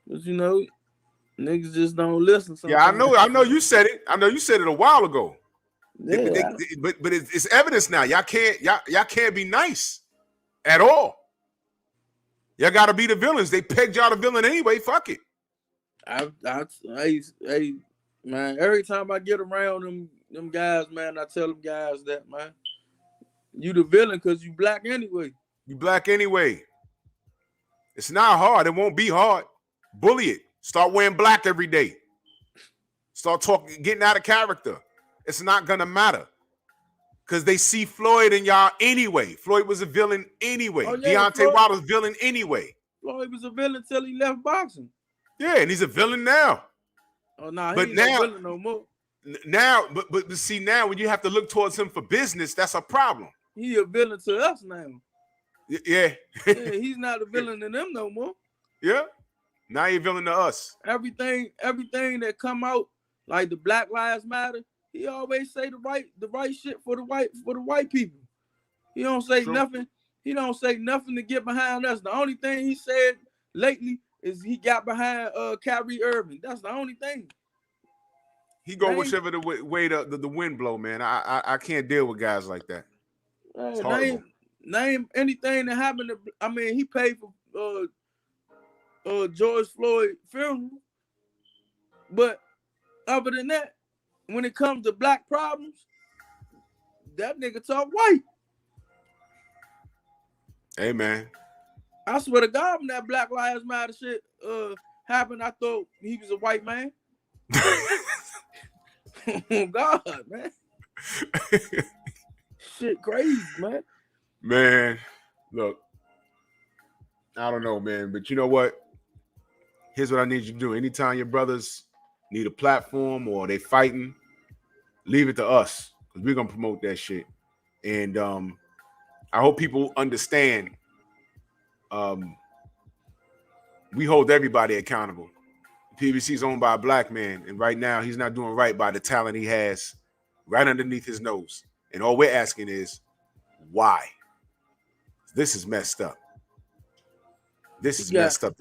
But you know, niggas just don't listen. Sometimes. Yeah, I know you said it. I know you said it a while ago. Yeah. But it's evidence now. Y'all can't be nice at all. Y'all gotta be the villains. They pegged y'all the villain anyway. Fuck it. Hey, man, every time I get around them guys, man, I tell them guys that, man, you the villain because you black anyway. You black anyway. It's not hard. It won't be hard. Bully it. Start wearing black every day. Start talking, getting out of character. It's not gonna matter. Because they see Floyd in y'all anyway. Floyd was a villain anyway. Oh, yeah, Deontay Wilder's a villain anyway. Floyd was a villain until he left boxing. Yeah, and he's a villain now. Oh, nah, but he ain't now, no villain no more. Now, but see, now when you have to look towards him for business, that's a problem. He a villain to us now. Yeah. Yeah, he's not a villain to them no more. Yeah. Now you're villain to us. Everything that come out, like the Black Lives Matter, he always say the right shit for the white people. He don't say nothing. He don't say nothing to get behind us. The only thing he said lately is he got behind Kyrie Irving. That's the only thing. He go whichever the way the wind blow, man. I can't deal with guys like that. Name anything that happened to. I mean, he paid for George Floyd funeral, but other than that, when it comes to black problems, that nigga talk white. Hey, man. I swear to God, when that Black Lives Matter shit happened, I thought he was a white man. Oh God, man. Shit crazy, man. Man, look, I don't know, man, but you know what? Here's what I need you to do. Anytime your brothers need a platform or they fighting, leave it to us because we're gonna promote that shit. And I hope people understand. We hold everybody accountable. PBC is owned by a black man, and right now he's not doing right by the talent he has right underneath his nose. And all we're asking is, why? This is messed up. This is messed up.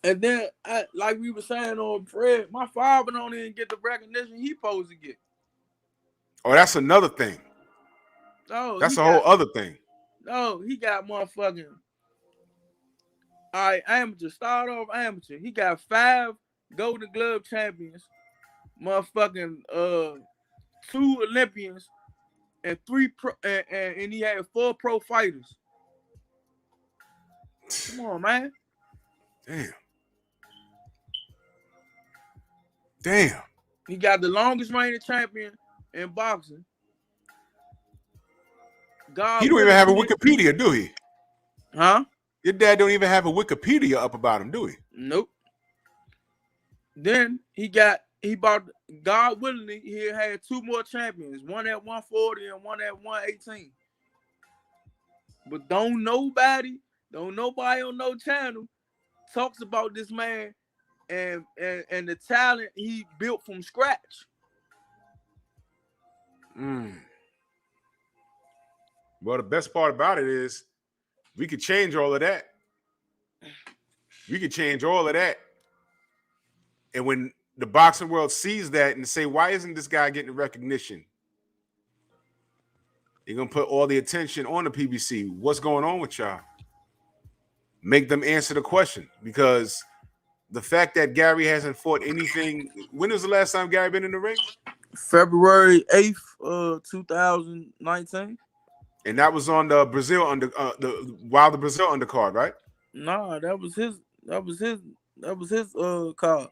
And then, like we were saying on Fred, my father don't even get the recognition he supposed to get. Oh, that's another thing. Oh, that's a whole other thing. No, he got motherfucking. All right, amateur. Start off amateur. He got 5 Golden Glove champions, motherfucking 2 Olympians, and 3 pro, and he had 4 pro fighters. Come on, man. Damn. He got the longest reigning champion in boxing. He don't even have a Wikipedia, do he? Huh? Your dad don't even have a Wikipedia up about him, do he? Nope. Then he bought, God willingly, he had 2 more champions, one at 140 and one at 118. But don't nobody on no channel talks about this man and the talent he built from scratch. Well, the best part about it is we could change all of that. And when the boxing world sees that and say, why isn't this guy getting recognition? They're going to put all the attention on the PBC. What's going on with y'all? Make them answer the question, because the fact that Gary hasn't fought anything. When was the last time Gary been in the ring? February 8th, 2019. And that was on the Brazil the Brazil undercard, right? Nah, that was his card. That was his card.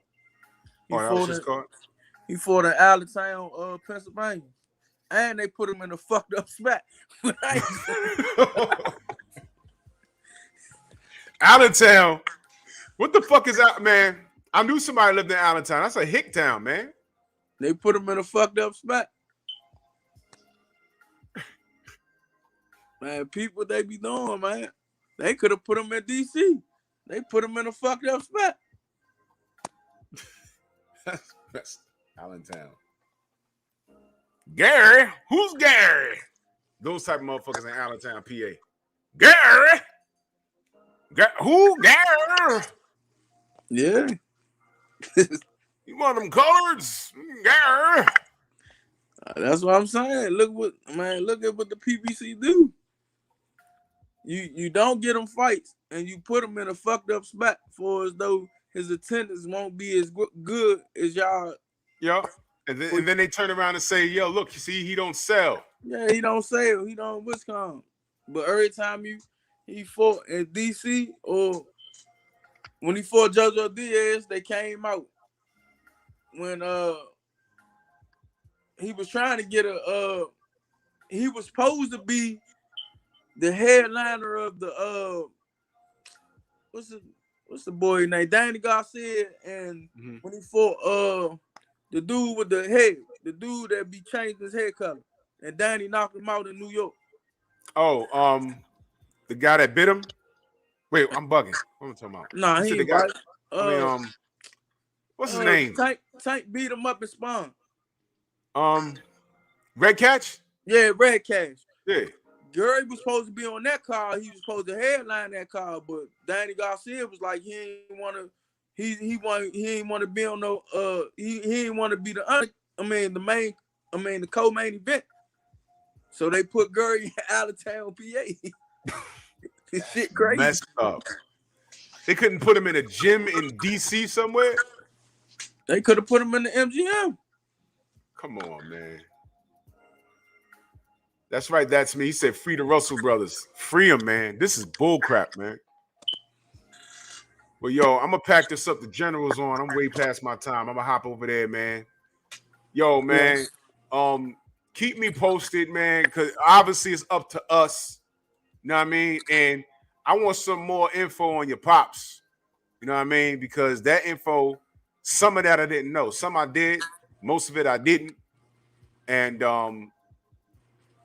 He fought in Allentown, Pennsylvania. And they put him in a fucked up spot. Allentown. What the fuck is that, man? I knew somebody lived in Allentown. That's a hick town, man. They put him in a fucked up spot. Man, people they be doing, man. They could have put him in DC. They put him in a fucked up spot. That's Allentown. Gary? Who's Gary? Those type of motherfuckers in Allentown, PA. Gary? Who? Gary? Yeah. You want them coloreds? Gary? That's what I'm saying. Look at what the PBC do. You don't get him fights, and you put him in a fucked up spot for as though his attendance won't be as good as y'all. Yeah. And then they turn around and say, yo, look, you see, he don't sell. Yeah, he don't sell. He don't Wisconsin. But every time he fought in DC or when he fought Jo Jo Diaz, they came out. When he was trying to get he was supposed to be the headliner of the what's the boy name? Danny Garcia, and when he fought the dude with the head, the dude that be changed his hair color, and Danny knocked him out in New York. Oh, the guy that bit him. Wait, I'm bugging. What am I talking about? Nah, he ain't right. What's his name? Tank beat him up in Spawn. Red Catch? Yeah, Red Catch. Yeah. Gary was supposed to be on that card. He was supposed to headline that card, but Danny Garcia was like he ain't want to. He ain't want to be on no. He ain't want to be the co-main event. So they put Gary in Allentown, PA. This shit crazy. Messed up. They couldn't put him in a gym in DC somewhere. They could have put him in the MGM. Come on, man. That's right. That's me. He said, free the Russell brothers. Free them, man. This is bullcrap, man. Well, yo, I'm going to pack this up. The General's on. I'm way past my time. I'm going to hop over there, man. Yo, man. Yes. Keep me posted, man, because obviously it's up to us. You know what I mean? And I want some more info on your pops. You know what I mean? Because that info, some of that I didn't know. Some I did. Most of it I didn't. And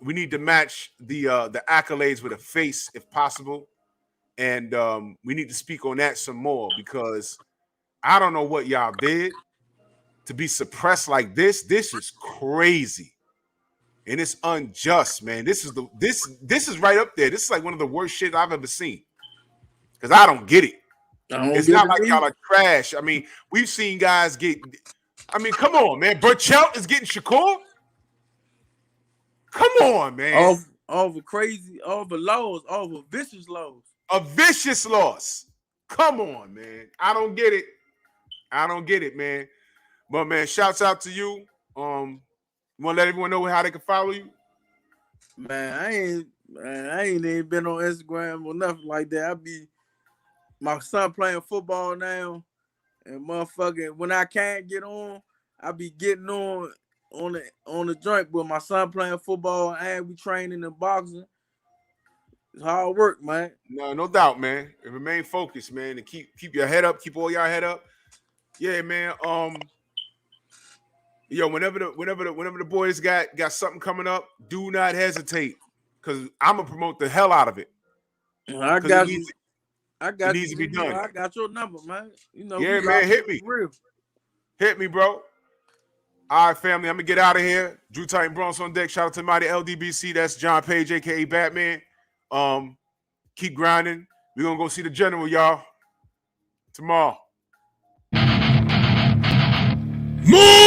we need to match the accolades with a face if possible. And we need to speak on that some more, because I don't know what y'all did to be suppressed like this. This is crazy. And it's unjust, man. This is right up there. This is like one of the worst shit I've ever seen. Because I don't get it. It's not like y'all are trash. I mean, we've seen guys get. I mean, come on, man. Burchell is getting Shakur. Come on, man. All the laws, all the vicious laws. A vicious loss. Come on, man. I don't get it, man. But man, shouts out to you. You want to let everyone know how they can follow you? Man, I ain't even been on Instagram or nothing like that. my son playing football now, and motherfucking when I can't get on, I be getting on the joint. But my son playing football and we training and boxing. It's hard work, man. No doubt, man. And remain focused, man, and keep your head up, keep all y'all head up. Yeah, man. Yo, whenever the boys got something coming up, do not hesitate, because I'm gonna promote the hell out of it. I got you. It needs to be done. I got your number, man. You know, yeah, man. Hit me. Real. Hit me, bro. All right, family. I'm gonna get out of here. Drew Titan Bronx on deck. Shout out to Mighty LDBC. That's John Page, aka Batman. Keep grinding. We're gonna go see the general, y'all. Tomorrow. Move!